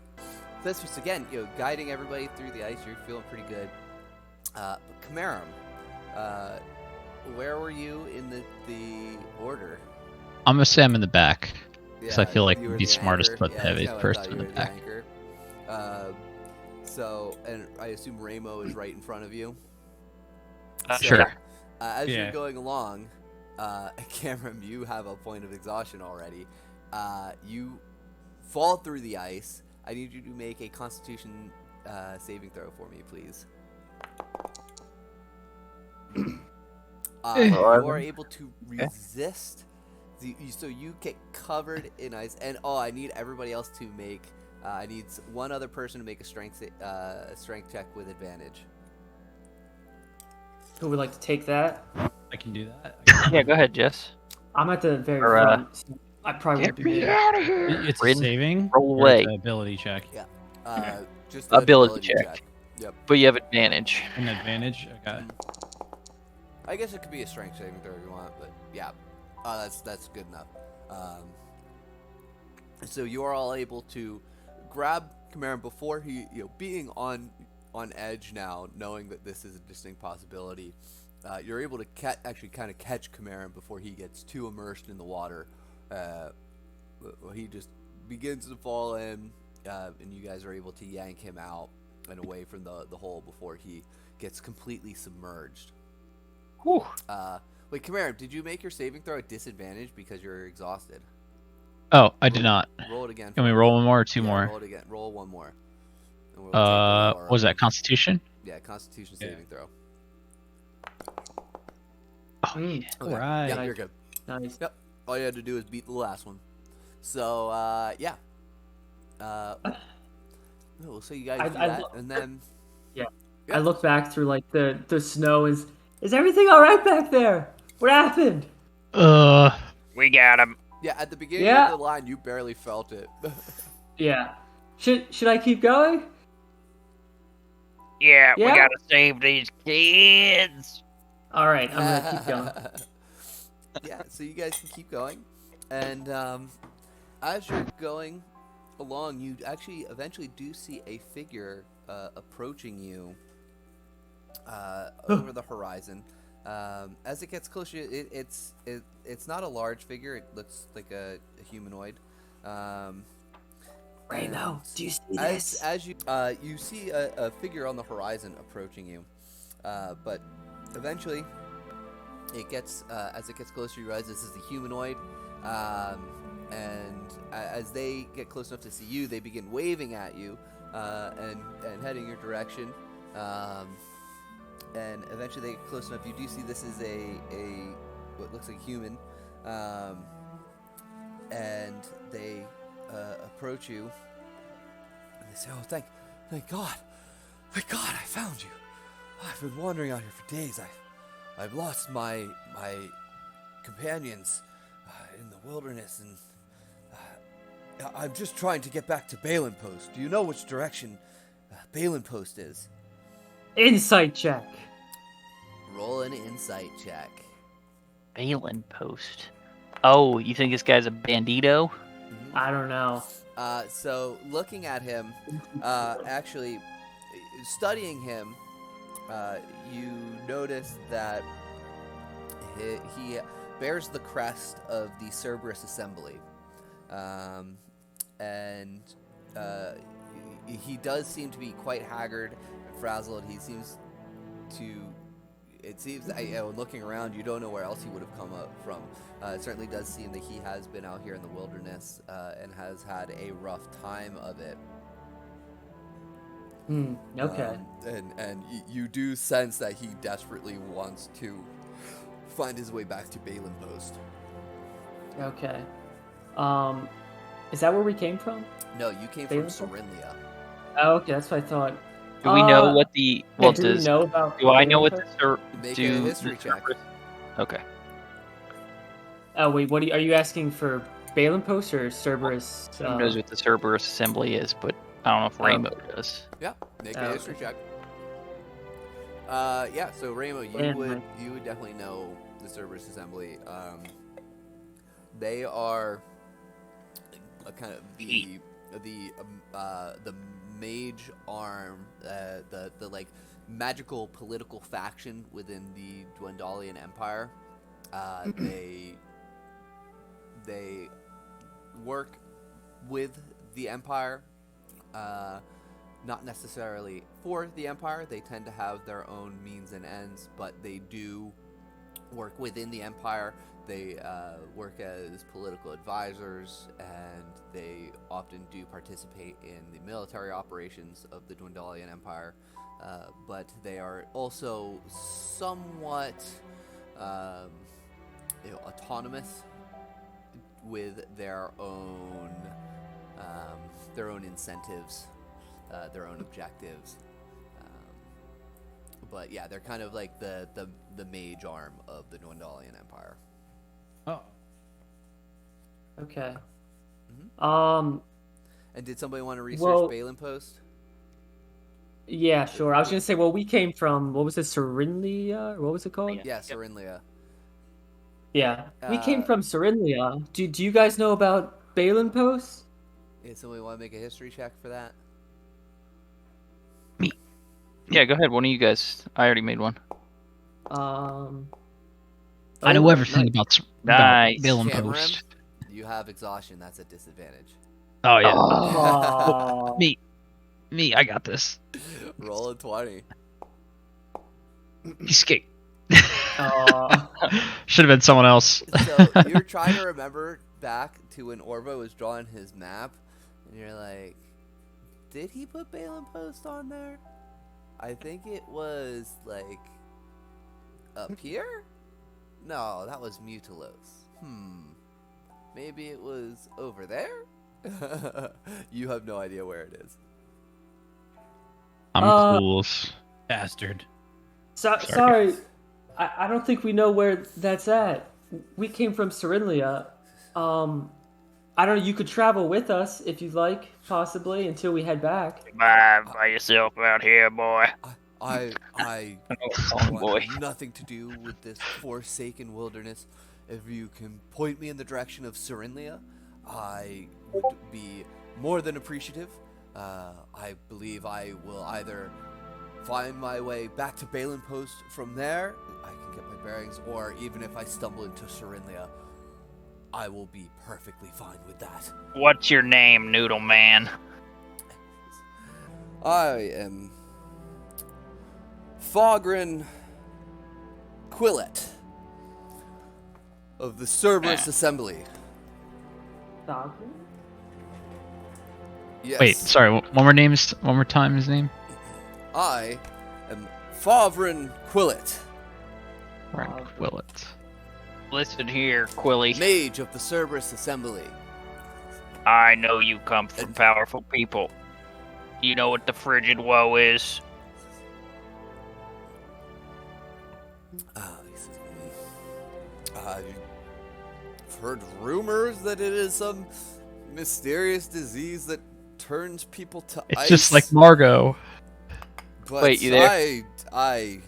Thespis again, guiding everybody through the ice. You're feeling pretty good. But Kamaram, where were you in the order? I'm gonna say I'm in the back because I feel like you it'd were be the smartest to anchor. put Yeah, the heavy that's kinda what I first thought, in you the were back. anchor. So, and I assume Ramo is right in front of you. Sure. As Yeah. you're going along, Cameron, you have a point of exhaustion already. You fall through the ice. I need you to make a Constitution saving throw for me, please. You are able to resist. So you get covered in ice, and I need everybody else to make. I need one other person to make a strength check with advantage. Who would like to take that? I can do that. Yeah, go ahead, Jess. I'm at the very Or, front. So I probably won't be made. of here. It's a Rin, saving. roll or it's away. an ability check. Just an Ability check. Yep. But you have advantage. An advantage. I got it. I guess it could be a strength saving throw if you want, but yeah, that's good enough. So you are all able to grab Kamaran before he, being on edge now, knowing that this is a distinct possibility. You're able to actually kind of catch Kamaran before he gets too immersed in the water. He just begins to fall in, and you guys are able to yank him out and away from the hole before he gets completely submerged. Whew. Wait, Kamaran, did you make your saving throw at disadvantage because you're exhausted? Oh, I did not. Roll it again. Can we for me. roll one more or two Yeah, more? Roll it again. Roll one more. And we'll take the lower What was that? Constitution? Yeah, Constitution Yeah. saving throw. Oh, yeah. Okay. Right. Yeah, you're good. Nice. Yep. All you had to do is beat the last one. So, yeah. So you guys do that, and then. I look back through like the snow. Is everything all right back there? What happened? We got him. Yeah, at the beginning Yeah. of the line, you barely felt it. Yeah. Should I keep going? Yeah, we Yeah? gotta save these kids. All right, I'm gonna keep going. Yeah, so you guys can keep going, and as you're going along, you actually eventually do see a figure approaching you over the horizon. As it gets closer, it's not a large figure. It looks like a humanoid. Ramo, and do you see as this? as you see a figure on the horizon approaching you, but eventually it gets as it gets closer, you realize this is a humanoid. And as they get close enough to see you, they begin waving at you and heading your direction. And eventually they get close enough. You do see this is a what looks like human, and they approach you, and they say, "Oh, thank God, I found you. I've been wandering out here for days. I've lost my companions in the wilderness, and I'm just trying to get back to Balin Post. Do you know which direction Balin Post is?" Insight check. Roll an insight check. Balin Post. Oh, you think this guy's a bandito? I don't know. So looking at him, actually studying him, you notice that he bears the crest of the Cerberus Assembly, and he does seem to be quite haggard and frazzled. He seems to. It seems, looking around, you don't know where else he would have come up from. It certainly does seem that he has been out here in the wilderness and has had a rough time of it. Okay. And you do sense that he desperately wants to find his way back to Balin Post. Okay. Is that where we came from? No, you came Balin from Post? Cerinlia. Oh, okay, that's what I thought. Do we know what the well? do we Does know about? do I know Balin what the Post? Make do a history the check. Cerberus- Okay. Oh wait, are you asking for Balin Post or Cerberus? Who knows what the Cerberus Assembly is, but I don't know if Rainbow does. Yeah, make Oh, a history check. Yeah. So Ramo, you Landmark. would definitely know the Cerberus Assembly. They are a kind of the mage arm, the like magical political faction within the Dwendalian Empire. They work with the Empire, not necessarily for the Empire. They tend to have their own means and ends, but they do work within the Empire. They work as political advisors, and they often do participate in the military operations of the Dwendalian Empire. But they are also somewhat autonomous with their own incentives, their own objectives. But yeah, they're kind of like the mage arm of the Dwendalian Empire. Oh, Okay. And did somebody want to research Well- Balin Post? Yeah, sure. I was gonna say, well, we came from what was it, Cerinlia? Or what was it called? Yeah, Cerinlia. Yeah, we came Uh, from Cerinlia. Do you guys know about Balin Post? Yeah, somebody want to make a history check for that? Yeah, go ahead. One of you guys. I already made one. I know oh, everything nice. about Nice. Balin Cameron, Post. you have exhaustion. That's a disadvantage. Oh yeah, Oh. me, I got this. Roll a 20. Escape. Oh. Should have been someone else. So you're trying to remember back to when Orvo was drawing his map, and you're like, did he put Balin Post on there? I think it was like up here? No, that was Mutalos. Maybe it was over there? You have no idea where it is. I'm Uh, clueless. bastard. Sorry, I don't think we know where that's at. We came from Cerinlia. I don't know. You could travel with us if you'd like, possibly until we head back. By yourself out here, boy. I Oh, want boy. nothing to do with this forsaken wilderness. If you can point me in the direction of Cyrinlia, I would be more than appreciative. I believe I will either find my way back to Balin Post from there, I can get my bearings, or even if I stumble into Cyrinlia, I will be perfectly fine with that. What's your name, Noodle Man? I am Fogren Quillet of the Cerberus Assembly. Dog? Yes. Wait, sorry. One more time. His name. I am Fogren Quillet, Frank Willett. Listen here, Quilly. Mage of the Cerberus Assembly. I know you come from powerful people. You know what the frigid woe is? I've heard rumors that it is some mysterious disease that turns people to It's ice. just like Margot. But Wait, you there? I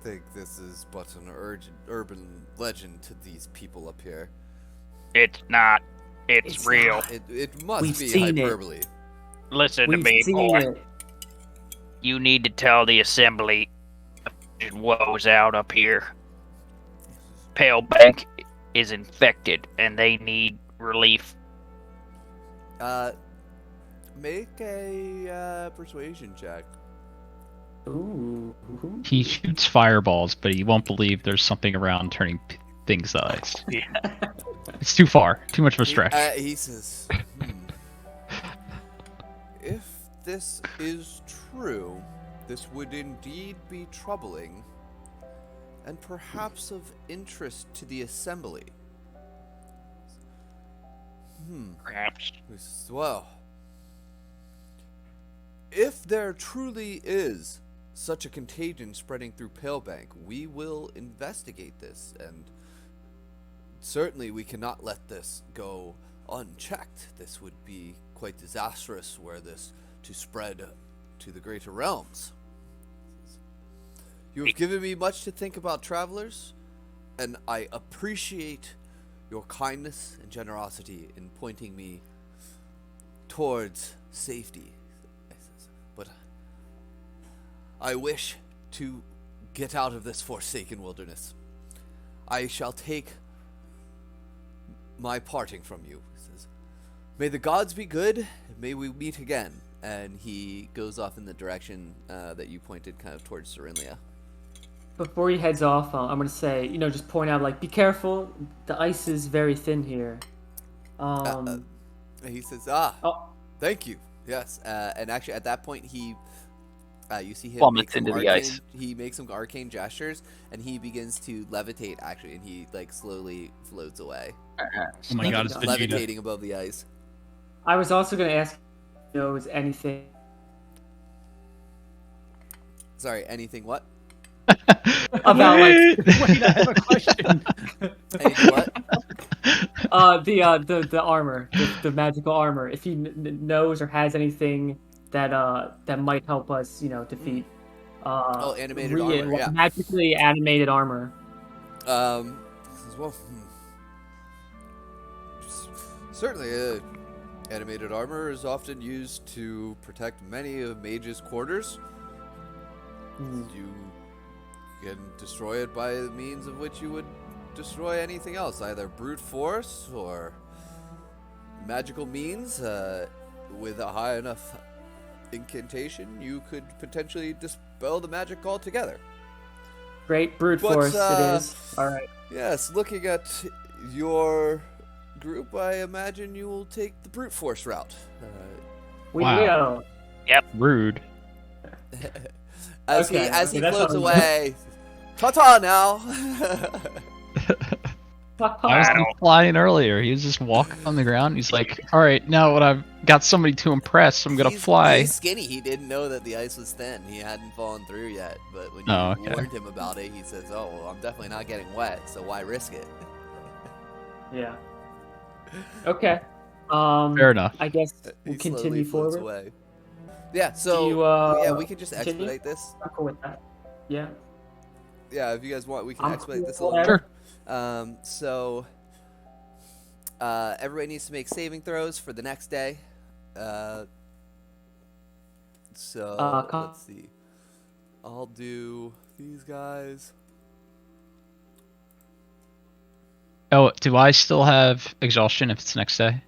think this is but an urban legend to these people up here. It's not. It's real. not. It must We've be seen it. hyperbole. Listen to We've me, seen boy. it. You need to tell the assembly the frigid woe's out up here. Pale Bank is infected and they need relief. Make a persuasion check. Ooh. He shoots fireballs, but he won't believe there's something around turning things to ice. It's too far. Too much of a stretch. He says, if this is true, this would indeed be troubling, and perhaps of interest to the assembly. Perhaps. He says, well, if there truly is such a contagion spreading through Palebank, we will investigate this, and certainly we cannot let this go unchecked. This would be quite disastrous were this to spread to the greater realms. You have given me much to think about, travelers, and I appreciate your kindness and generosity in pointing me towards safety. But I wish to get out of this forsaken wilderness. I shall take my parting from you. He says, may the gods be good, may we meet again. And he goes off in the direction that you pointed, kind of towards Cyrinlia. Before he heads off, I'm gonna say, just point out, like, be careful. The ice is very thin here. He says, Oh. thank you. Yes, and actually at that point he, you see him Plummets make some into the ice. He makes some arcane gestures, and he begins to levitate. Actually, and he like slowly floats away, Oh my god, it's Vegeta. levitating above the ice. I was also gonna ask, is anything Sorry, anything what? about like Wait, I have a question. Anything what? the armor, the magical armor. If he knows or has anything that might help us, defeat. Animated armor, yeah. Magically animated armor. Well, certainly, animated armor is often used to protect many of mages' quarters. You can destroy it by the means of which you would destroy anything else, either brute force or magical means. With a high enough incantation, you could potentially dispel the magic altogether. Great brute But, force it is. All right. Yes, looking at your group, I imagine you will take the brute force route. We Wow. will. Rude. As Okay, he okay, that's floats how we- away, ta-ta now. I was don't- flying earlier. He was just walking on the ground. He's like, all right, now when I've got somebody to impress, I'm going to fly. He's skinny. He didn't know that the ice was thin. He hadn't fallen through yet. But when you Oh, okay. warned him about it, he says, "Oh, well, I'm definitely not getting wet, so why risk it?" Yeah. Okay. Fair enough. I guess we'll He slowly continue floats forward. away. Yeah, Do so you, yeah, we can just continue? expedite this. I'm cool with that. Yeah. Yeah, if you guys want, we can I'm expedite cool this a with little whatever. more. So everybody needs to make saving throws for the next day. So let's see. I'll do these guys. Oh, do I still have exhaustion if it's next day?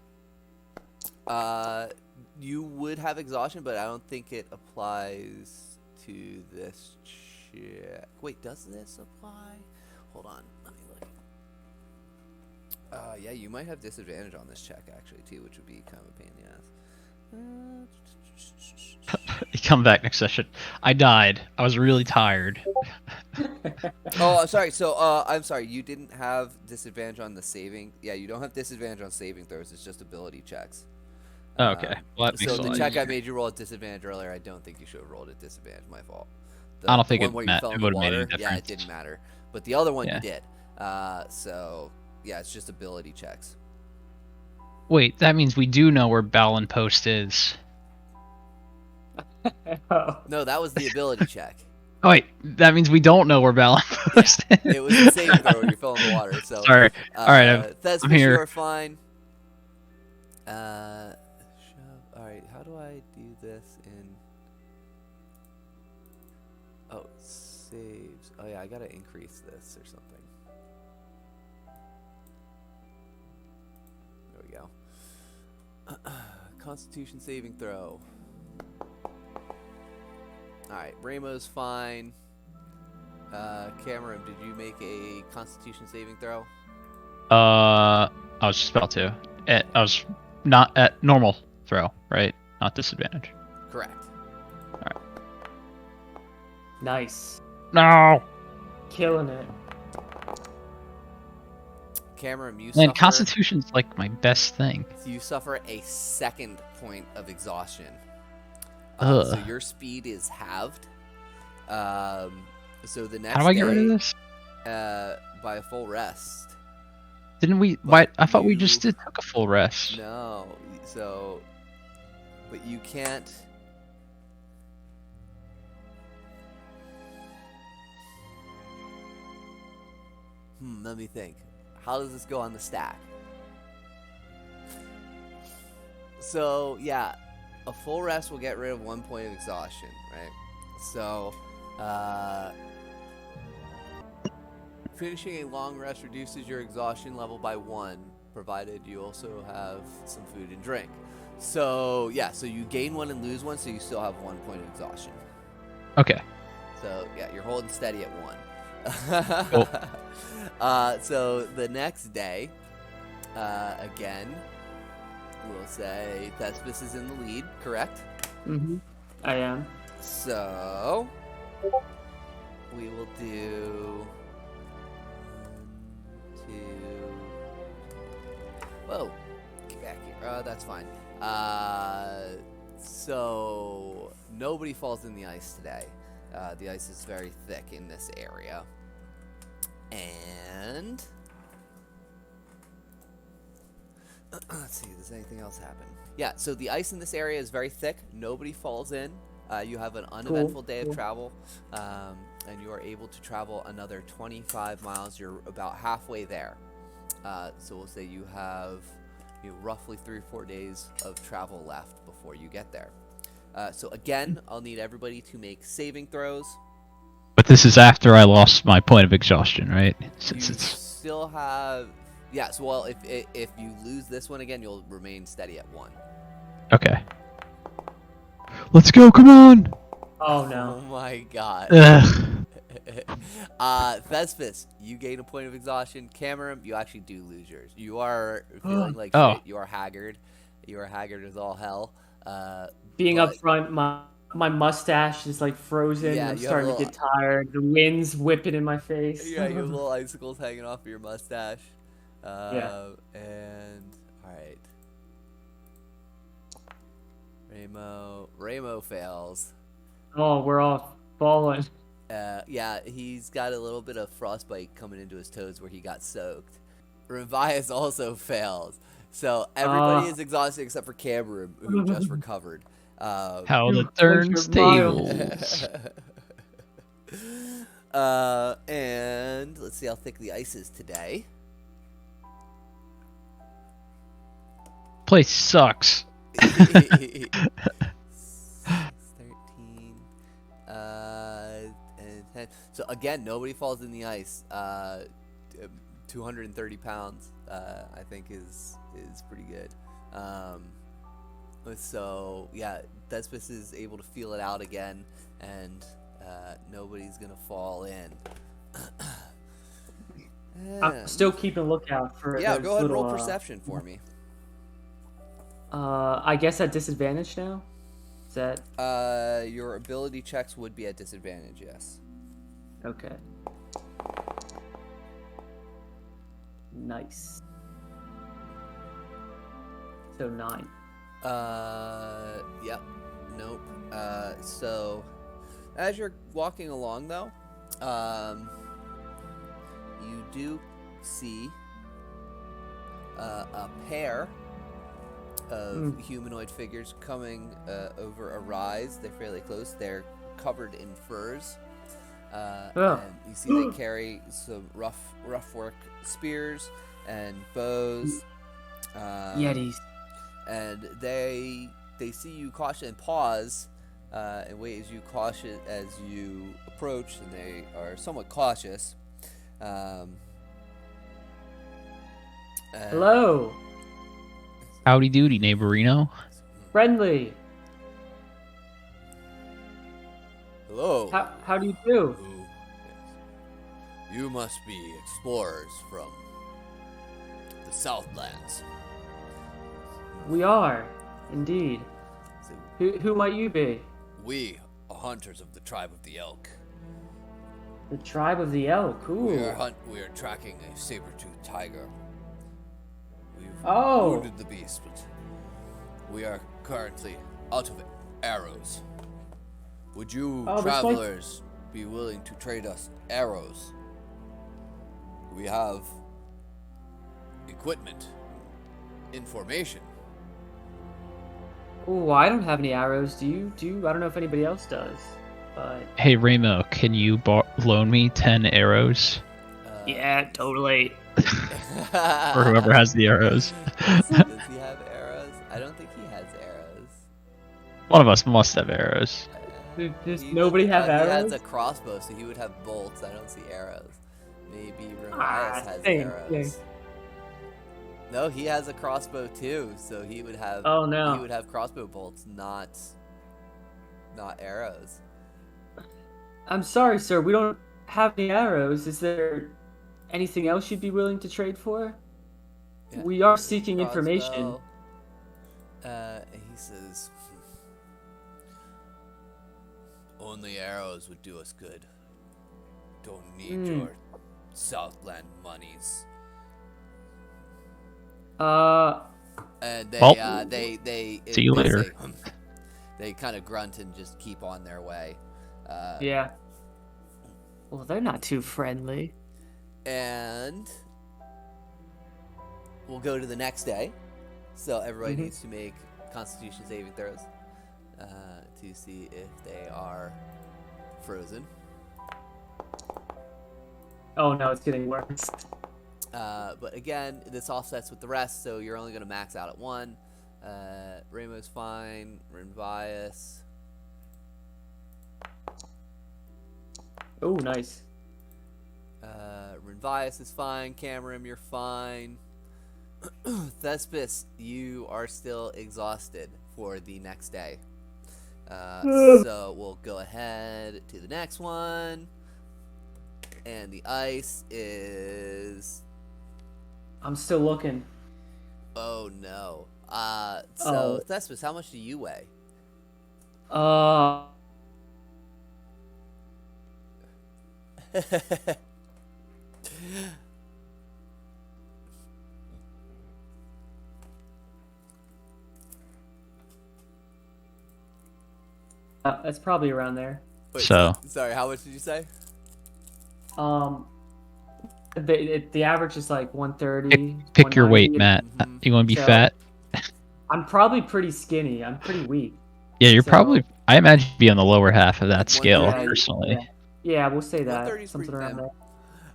You would have exhaustion, but I don't think it applies to this check. Wait, does this apply? Hold on, let me look. Yeah, you might have disadvantage on this check actually too, which would be kind of a pain in the ass. You come back next session. I died. I was really tired. Oh, I'm sorry. So, I'm sorry. You didn't have disadvantage on the saving. Yeah, you don't have disadvantage on saving throws. It's just ability checks. Oh, okay. Well, that makes So a the lot check I easier. made you roll at disadvantage earlier, I don't think you should have rolled at disadvantage. My fault. I don't think one it where you meant- fell it in the would've made any water, yeah, it difference. didn't matter. But the other one Yeah. you did. So yeah, it's just ability checks. Wait, that means we do know where Balin Post is. Oh. No, that was the ability check. Oh, wait, that means we don't know where Balin Post is. It was the saving throw when you fell in the water. So Sorry. All right, Thespis, here. you are fine. All right, how do I do this in? Oh, it saves. Oh yeah, I gotta increase this or something. There we go. Constitution saving throw. All right, Ramo's fine. Cameron, did you make a Constitution saving throw? I was just about to. I was not at normal throw, right? Not disadvantage. Correct. Nice. No. Killing it. Cameron, you Man, suffer. Constitution's like my best thing. You suffer a second point of exhaustion. So Ugh. your speed is halved. So the next How do I get day, rid of this? by a full rest. Didn't we? But I thought we you- just took a full rest. No, so, but you can't. Let me think. How does this go on the stack? So yeah, a full rest will get rid of 1 point of exhaustion, right? So, finishing a long rest reduces your exhaustion level by 1, provided you also have some food and drink. So yeah, so you gain 1 and lose 1, so you still have 1 point of exhaustion. Okay. So yeah, you're holding steady at 1. Cool. So the next day, again, we'll say Thespis is in the lead, correct? Mm-hmm. I am. So we will do 1, 2. Whoa, get back here. That's fine. So nobody falls in the ice today. The ice is very thick in this area. And let's see, does anything else happen? Yeah, so the ice in this area is very thick. Nobody falls in. You have an uneventful day of travel, and you are able to travel another 25 miles. You're about halfway there. So we'll say you have roughly 3 or 4 days of travel left before you get there. So again, I'll need everybody to make saving throws. But this is after I lost my point of exhaustion, right? Since You it's still have, yes. Well, if you lose this one again, you'll remain steady at 1. okay. Let's go! Come on! Oh Oh no. my god. Ugh. Thespis, you gain a point of exhaustion. Cameron, you actually do lose yours. You are feeling like Oh. shit. You are haggard. You are haggard as all hell. Being but- up front, my mustache is like frozen. Yeah, I'm you have starting a to get tired. The wind's whipping in my face. Yeah, you have little icicles hanging off of your mustache. Yeah. And alright. Ramo fails. Oh, we're all falling. Yeah, he's got a little bit of frostbite coming into his toes where he got soaked. Revias also fails. So everybody Ah. is exhausted except for Cameron, who just recovered. How the You turns pleasure mile. tables. And let's see how thick the ice is today. Place sucks. 13. And 10. So again, nobody falls in the ice. 230 pounds, I think is pretty good. So yeah, Thespis is able to feel it out again, and nobody's gonna fall in. I'm still keeping a lookout for Yeah, those go ahead and roll little, perception for me. I guess at disadvantage now? Is that... Your ability checks would be at disadvantage, yes. Okay. Nice. So 9. Yep. Nope. So as you're walking along though, you do see a pair of humanoid figures coming over a rise. They're fairly close. They're covered in furs. And you see they carry some rough work spears and bows. Yetis. And they see you caution and pause and wait as you caution as you approach, and they are somewhat cautious. Hello. Howdy doody, neighborino. Friendly. Hello. How do you do? You must be explorers from the Southlands. We are, indeed. So Who might you be? we are hunters of the tribe of the Elk. The tribe of the elk. Ooh. We are tracking a saber-toothed tiger. We've Oh. wounded the beast, but we are currently out of arrows. Would you Oh, that's travelers be willing to trade us arrows? We have equipment, information. Ooh, I don't have any arrows. Do you? I don't know if anybody else does. But Hey Ramo, can you loan me 10 arrows? yeah, totally. Or whoever has the arrows. Does he have arrows? I don't think he has arrows. One of us must have arrows. Does He nobody doesn't- have He arrows? has a crossbow, so he would have bolts. I don't see arrows. Maybe Ramias has same, arrows. No, he has a crossbow too, so he would have. Oh, no. He would have crossbow bolts, not arrows. I'm sorry, sir. We don't have any arrows. Is there anything else you'd be willing to trade for? Yeah, We are seeking crossbow. information. He says, only arrows would do us good. Don't need your Southland monies. And they, Well, they see you later. say, they kind of grunt and just keep on their way. Yeah. Well, they're not too friendly. And we'll go to the next day. So everybody needs to make Constitution saving throws to see if they are frozen. Oh no, it's getting worse. But again, this offsets with the rest, so you're only going to max out at 1. Ramo's fine. Renvias. Oh, nice. Renvias is fine. Cameron, you're fine. Thespis, you are still exhausted for the next day. So we'll go ahead to the next one. And the ice is... I'm still looking. Oh, no. Oh. Thespis, how much do you weigh? That's probably around there. Wait, So- sorry, how much did you say? The average is like 130. Pick your weight, 190. Matt. Mhm. You want to be So- fat? I'm probably pretty skinny. I'm pretty weak. Yeah, you're So- probably. I imagine you'd be on the lower half of that Like scale, 130? personally. Yeah, we'll say that. 130 is Something pretty around thin.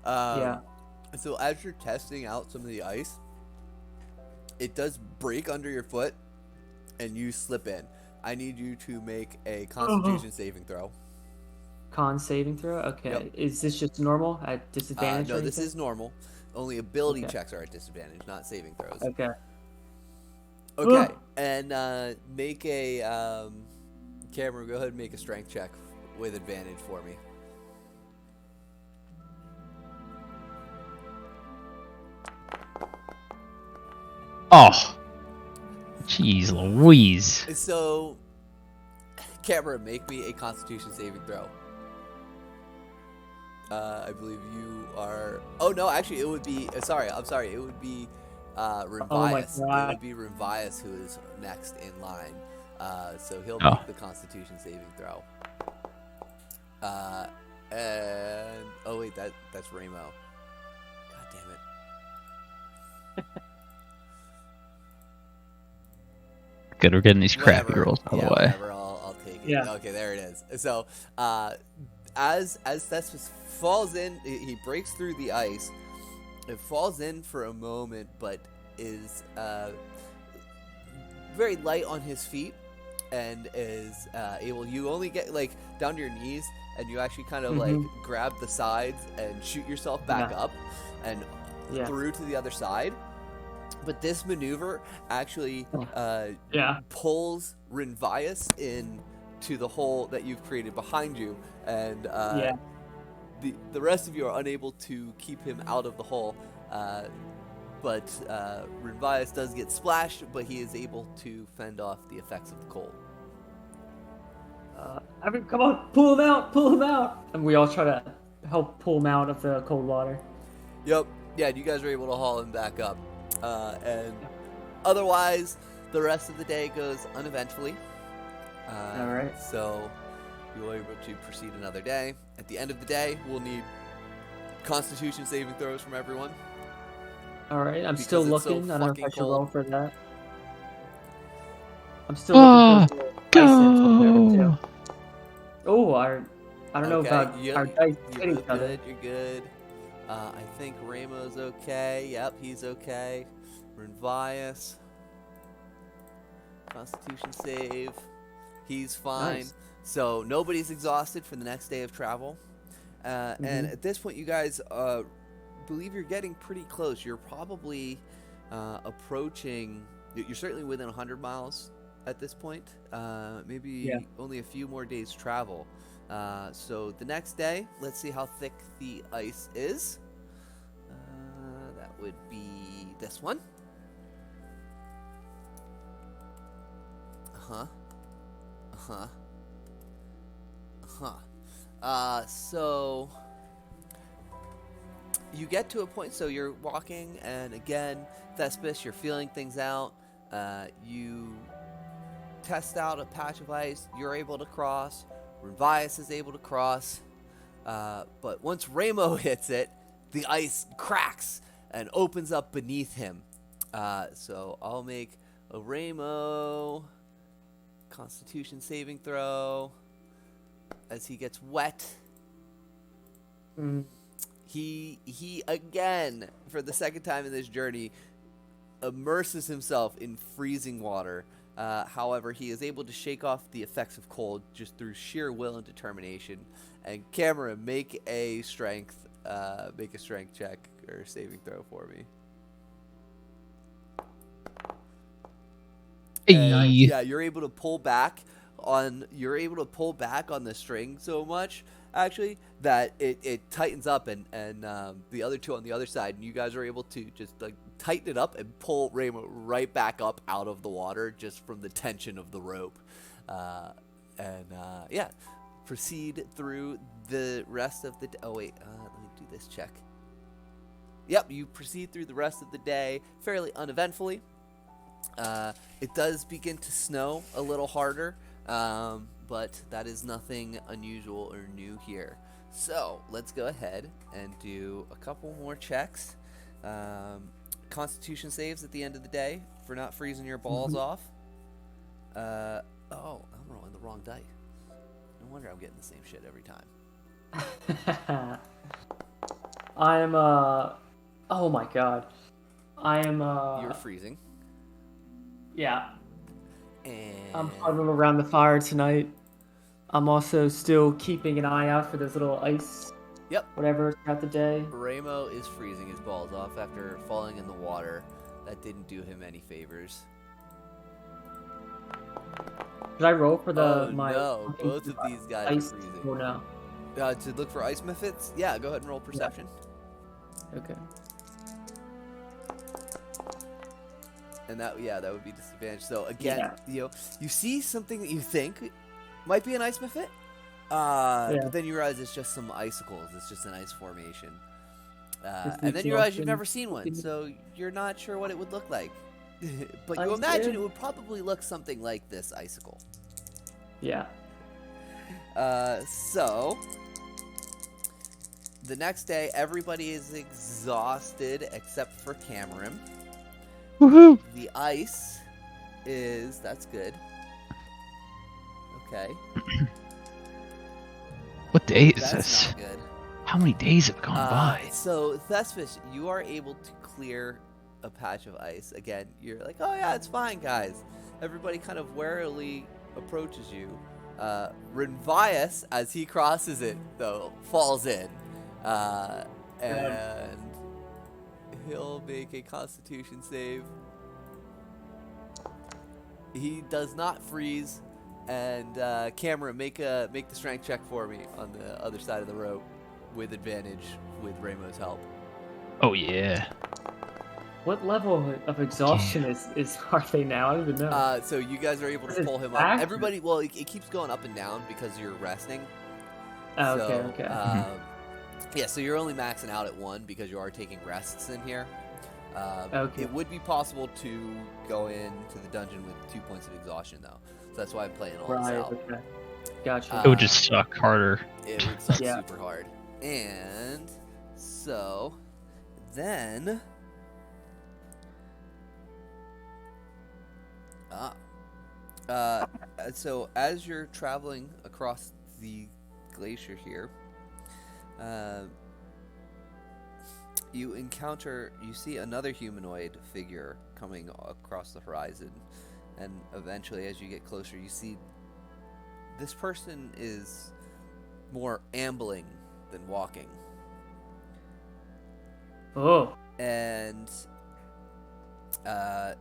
there. Yeah. So as you're testing out some of the ice, it does break under your foot, and you slip in. I need you to make a Constitution saving throw. Con saving throw. Okay. Yep. Is this just normal at disadvantage? No, or this anything? is normal. Only ability Okay. checks are at disadvantage, not saving throws. Okay. Okay, and make a Cameron. Go ahead and make a strength check with advantage for me. Oh, jeez, Louise. So, Cameron, make me a Constitution saving throw. I believe you are. Oh no, actually, it would be. Sorry, I'm sorry. It would be Rinvias. God. It would be Rinvias who is next in line. So he'll Oh. make the Constitution saving throw. And oh wait, that's Ramo. God damn it. Good, we're getting these crappy Whatever. rolls out of Yeah, the way. whatever. I'll take it. Yeah. Okay, there it is. So, as Thespis falls in, he breaks through the ice. It falls in for a moment, but is very light on his feet, and is able. You only get like down to your knees, and you actually kind of like grab the sides and shoot yourself back Yeah. up, and Yeah. through to the other side. But this maneuver actually Yeah. pulls Rinvias in to the hole that you've created behind you, and Yeah. the rest of you are unable to keep him out of the hole. But Rinvias does get splashed, but he is able to fend off the effects of the cold. Evan, come on, pull him out, pull him out. And we all try to help pull him out of the cold water. Yep. Yeah, you guys are able to haul him back up. And otherwise, the rest of the day goes uneventfully. All right. So you're able to proceed another day. At the end of the day, we'll need Constitution saving throws from everyone. All right, I'm Because still it's so looking. I don't know if I fucking should roll cold. for that. I'm still looking for the dice info there, Go! too. Oh, I don't know Okay, about you- our dice You're hitting each other. good. You're good. I think Ramo's okay. Yep, he's okay. Rinvias. Constitution save. He's fine. Nice. So nobody's exhausted for the next day of travel. And at this point, you guys believe you're getting pretty close. You're probably approaching. You're certainly within 100 miles at this point. Maybe Yeah. only a few more days travel. So the next day, let's see how thick the ice is. That would be this one. So you get to a point, so you're walking, and again, Thespis, you're feeling things out. You test out a patch of ice. You're able to cross. Rinvias is able to cross. But once Ramo hits it, the ice cracks and opens up beneath him. So I'll make a Ramo Constitution saving throw as he gets wet. Mm. He again, for the second time in this journey, immerses himself in freezing water. However, he is able to shake off the effects of cold just through sheer will and determination. And Cameron, make a strength check or saving throw for me. And, yeah, you're able to pull back on the string so much actually that it tightens up, and the other two on the other side, and you guys are able to just like tighten it up and pull Ramo right back up out of the water just from the tension of the rope. Yeah, proceed through the rest of the day. Oh wait, let me do this check. Yep, you proceed through the rest of the day fairly uneventfully. It does begin to snow a little harder, but that is nothing unusual or new here. So let's go ahead and do a couple more checks. Constitution saves at the end of the day for not freezing your balls off. Oh, I'm rolling the wrong die. No wonder I'm getting the same shit every time. I'm oh my god. I am You're freezing. yeah. And I'm huddled around the fire tonight. I'm also still keeping an eye out for those little ice Yep. whatever throughout the day. Ramo is freezing his balls off after falling in the water. That didn't do him any favors. Should I roll for the no, both of these guys ice are freezing. or no? To look for ice mephits? Yeah, go ahead and roll perception. Okay. And that would be disadvantage. So again, you see something that you think might be an ice mephit, but then you realize it's just some icicles. It's just an ice formation. And then you realize you've never seen one, so you're not sure what it would look like. But you imagine it would probably look something like this icicle. Yeah. So the next day, everybody is exhausted except for Cameron. Woohoo! The ice that's good. Okay. What day is That's this? not good. How many days have gone by? So, Thespis, you are able to clear a patch of ice. Again, you're like, oh yeah, it's fine, guys. Everybody kind of warily approaches you. Renvias, as he crosses it, though, falls in. And he'll make a Constitution save. He does not freeze. And Cameron, make the strength check for me on the other side of the rope with advantage with Ramo's help. Oh yeah. What level of exhaustion is are they now? I don't even know. So you guys are able to pull him back? up. Everybody, well, it keeps going up and down because you're resting. Oh, So, okay. Yeah, so you're only maxing out at 1 because you are taking rests in here. Okay. It would be possible to go into the dungeon with 2 points of exhaustion, though. So that's why I'm playing all this Right. out. Okay. Gotcha. It would just suck harder. It would suck Yeah. super hard. And so then so as you're traveling across the glacier here, you see another humanoid figure coming across the horizon, and eventually as you get closer you see this person is more ambling than walking. Oh. And as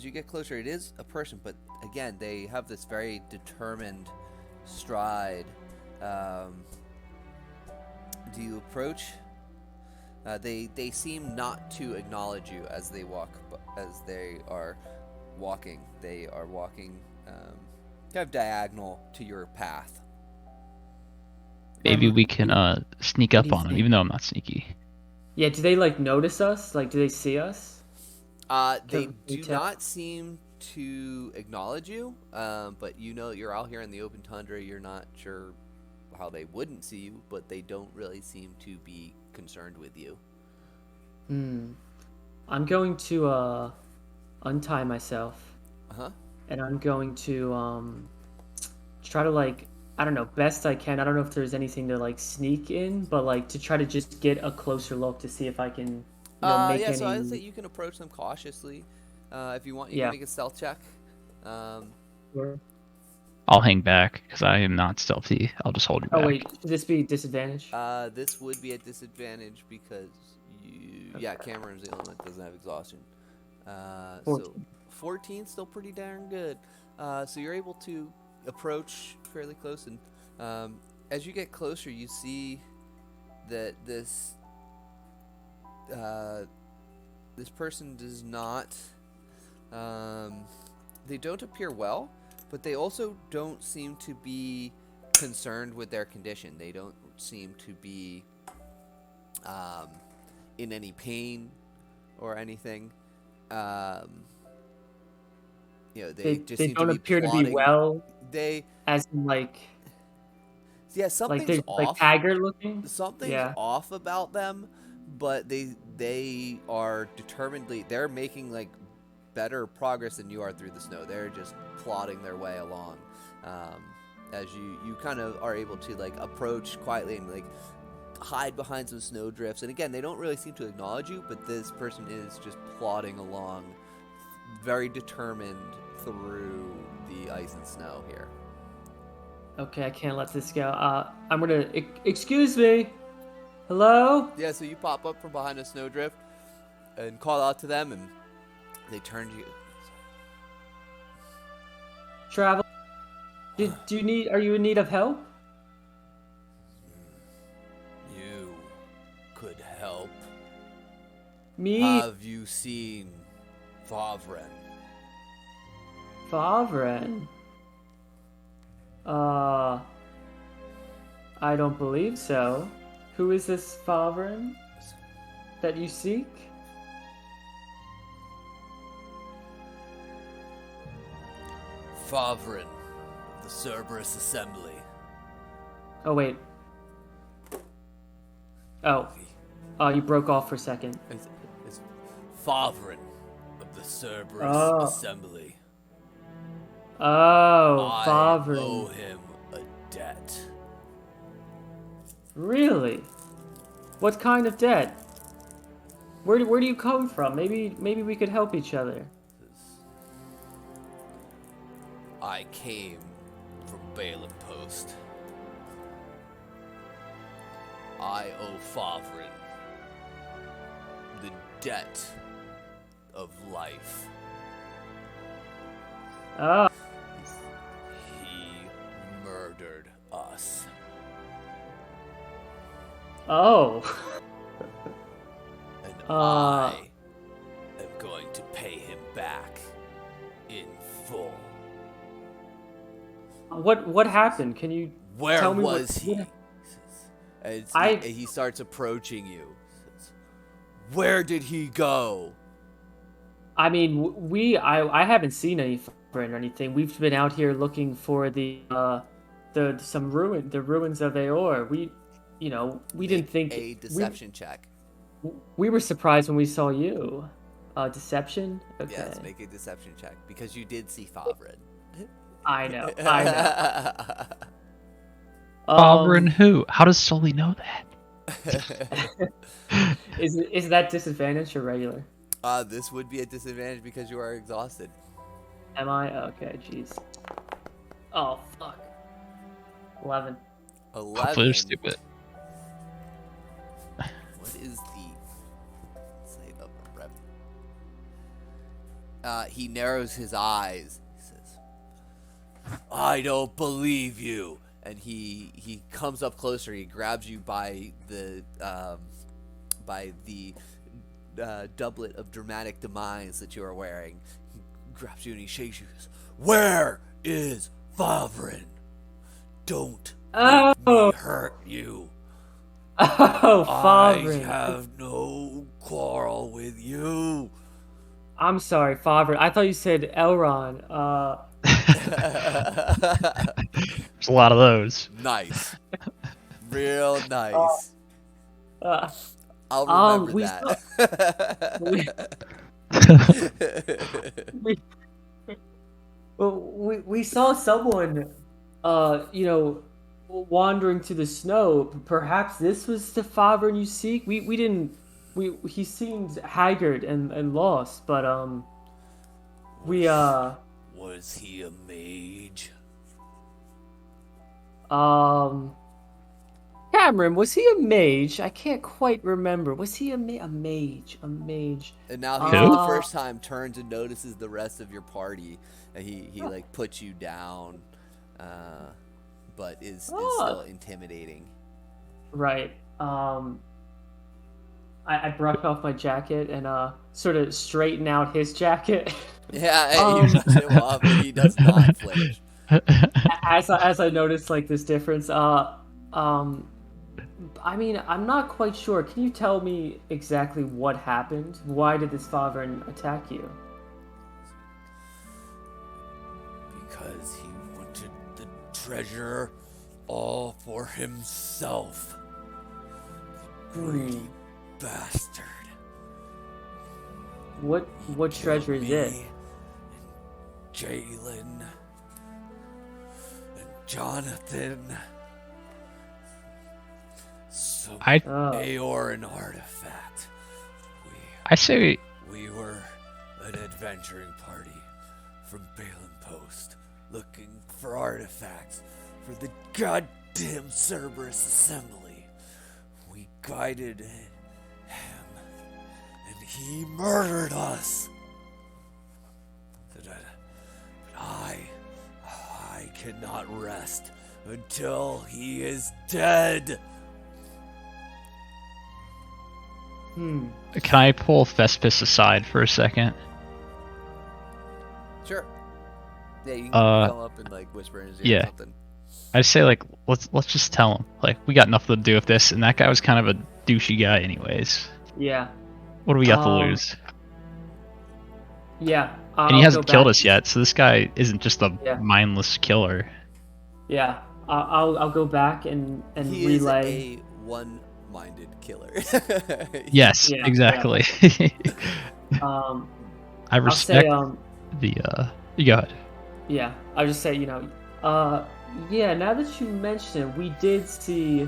you get closer, it is a person, but again, they have this very determined stride. Do you approach? They seem not to acknowledge you as they walk, as they are walking. They are walking kind of diagonal to your path. Maybe we can sneak What up do you on them, think? even though I'm not sneaky. Yeah. Do they like notice us? Like, do they see us? They Can we do tell? not seem to acknowledge you, but you know you're out here in the open tundra. You're not sure how they wouldn't see you, but they don't really seem to be concerned with you. I'm going to untie myself, Uh-huh. and I'm going to try to, like, I don't know, best I can. I don't know if there's anything to like sneak in, but like to try to just get a closer look to see if I can, make Yeah, any. so I would say you can approach them cautiously. If you want, you Yeah. can make a stealth check. Sure. I'll hang back because I am not stealthy. I'll just hold you Oh back. wait, should this be disadvantage? This would be a disadvantage because Cameron's the only one that doesn't have exhaustion. 14. So 14 still pretty darn good. So you're able to approach fairly close, and as you get closer, you see that this person does not. They don't appear well, but they also don't seem to be concerned with their condition. They don't seem to be in any pain or anything. They just They seem don't to be appear to be plodding. well, They as in like. Yeah, Like something's they're like off. haggard looking. Something's Yeah. off about them, but they are determinedly they're making like better progress than you are through the snow. They're just plodding their way along. As you kind of are able to like approach quietly and like hide behind some snow drifts. And again, they don't really seem to acknowledge you, but this person is just plodding along, very determined through the ice and snow here. Okay, I can't let this go. I'm gonna. Excuse me. Hello. Yeah, so you pop up from behind a snowdrift and call out to them, and they turn to you. Travel. Do you need? Are you in need of help? You could help. Me, Have you seen Favren? Favren. I don't believe so. Who is this Favren that you seek? Favren of the Cerberus Assembly. Oh wait. Oh. You broke off for a second. It's Favren of the Cerberus Oh. Assembly. Oh, I Favren. owe him a debt. Really? What kind of debt? Where do you come from? Maybe we could help each other. I came from Balaam Post. I owe Favren the debt of life. Oh. He murdered us. Oh. And I am going to pay him back in full. What happened? Can you Where tell me was what, he? And I- he starts approaching you. Says, where did he go? I mean, I haven't seen any Favren or anything. We've been out here looking for the ruins of Aor. We didn't think A deception check. We were surprised when we saw you. Deception? Okay. Yes, make a deception check because you did see Favren. I know. Sovereign who? How does Sully know that? Is that disadvantage or regular? This would be a disadvantage because you are exhausted. Am I? Okay, jeez. Oh, fuck. 11. 11. Hopefully they're stupid. What is the say the rep? He narrows his eyes. He says, "I don't believe you." And he comes up closer. He grabs you by the doublet of dramatic demise that you are wearing. He grabs you and he shakes you. He says, where is Favren? Don't make me hurt you. Oh, I Favren. have no quarrel with you. I'm sorry, Favren. I thought you said Elron. There's a lot of those. Nice. Real nice. Uh, I'll remember we that. we saw someone, wandering through the snow. Perhaps this was the Favren you seek. He seemed haggard and lost, but Was he a mage? Cameron, was he a mage? I can't quite remember. Was he a mage? A mage. And now he, for the first time, turns and notices the rest of your party, and he like puts you down, but is still intimidating. Right. I brush off my jacket and sort of straighten out his jacket. Yeah, you touch him off, and he does not flinch. as I notice like this difference. I mean, I'm not quite sure. Can you tell me exactly what happened? Why did this Favren attack you? Because he wanted the treasure all for himself. Greedy bastard. What treasure is it? Me, Jalen, and Jonathan. Some I Aor an artifact. I say We were an adventuring party from Balin Post, looking for artifacts for the goddamn Cerberus Assembly. We guided him, and he murdered us. But I cannot rest until he is dead. Hmm. can I pull Thespis aside for a second? Sure. Yeah, you can come up and like whisper in his ear yeah. or something. I say like let's just tell him like we got nothing to do with this, and that guy was kind of a douchey guy anyways. Yeah. What do we got to lose? Yeah. And he I'll hasn't go killed back. us yet, so this guy isn't just a Yeah. mindless killer. Yeah. I'll go back and He relay. is a one-minded killer. Yes, Yeah, exactly. I I'll say respect the you go ahead. yeah. I'll just say yeah. Now that you mention it, we did see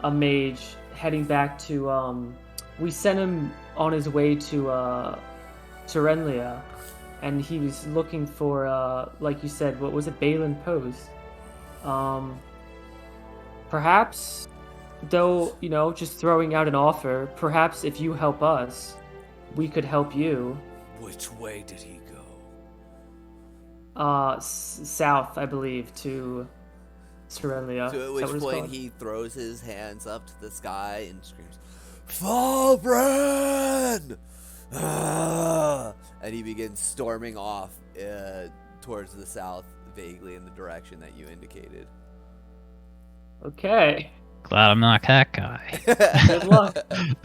a mage heading back to we sent him on his way to Serenlia, and he was looking for like you said, what was it, Balin Post? Perhaps, though, just throwing out an offer, perhaps if you help us, we could help you. Which way did he go? South, I believe, to Serenlia. So at Is that which what it's point called? he throws his hands up to the sky and screams, "Falbren!" And he begins storming off towards the south, vaguely in the direction that you indicated. Okay. Glad I'm not that guy. Good luck. And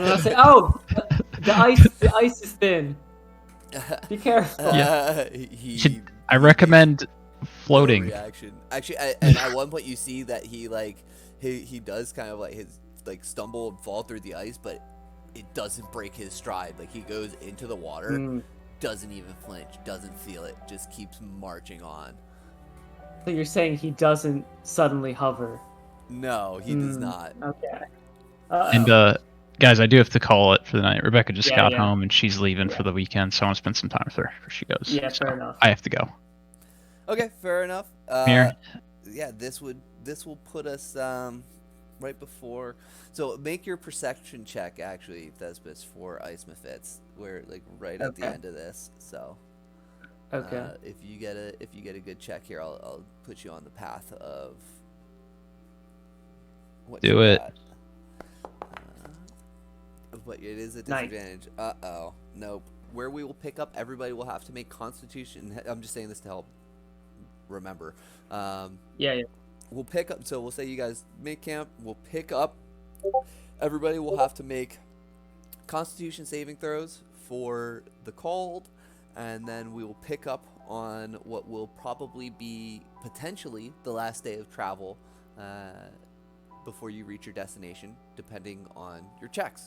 then I'll say, "Oh, the ice is thin. Be careful." I recommend No floating. reaction. Actually, and at one point you see that he does kind of like his stumble and fall through the ice, but it doesn't break his stride. Like he goes into the water, doesn't even flinch, doesn't feel it, just keeps marching on. So you're saying he doesn't suddenly hover? No, he does not. Okay. And guys, I do have to call it for the night. Rebecca just got Yeah. home and she's leaving for the weekend, so I want to spend some time with her before she goes. Yeah, So fair enough. I have to go. Okay, fair enough. Here. Yeah, this will put us right before. So make your perception check, actually, Thespis, for Ice Mephits. We're right at the Okay. end of this. So Okay. if you get a good check here, I'll put you on the path of what Do you it. got. But it is a Nice. disadvantage. Nope. Where we will pick up, everybody will have to make Constitution. I'm just saying this to help remember. Yeah. We'll pick up. So we'll say you guys make camp. We'll pick up. Everybody will have to make Constitution saving throws for the cold, and then we will pick up on what will probably be potentially the last day of travel before you reach your destination, depending on your checks.